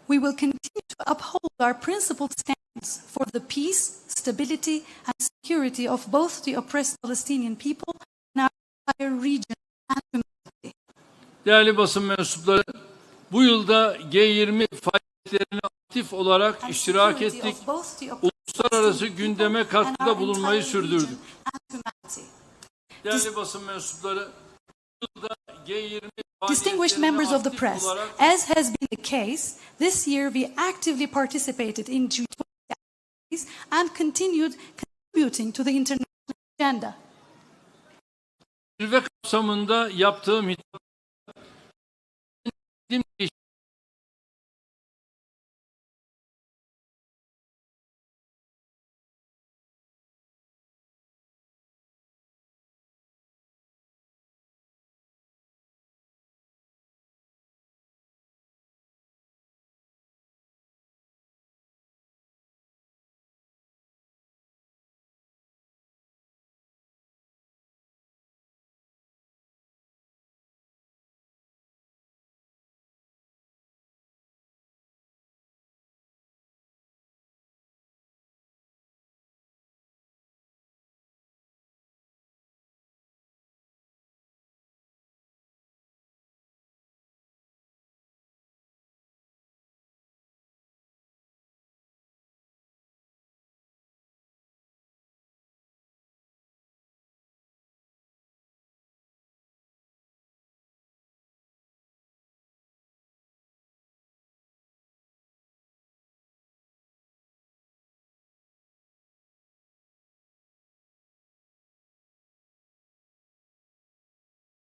We will continue to uphold our principled stance for the peace, stability and security of both the oppressed Palestinian people and our entire region and humanity. Değerli basın mensupları, Bu yılda G20 faaliyetlerine aktif olarak iştirak ettik. Uluslararası gündeme katkıda bulunmayı sürdürdük. Değerli basın mensupları, bu yılda G20 Distinguished members of the press, as has been the case, this year we actively participated in G20 activities and continued contributing to the international agenda. Zirve kapsamında yaptığım hitap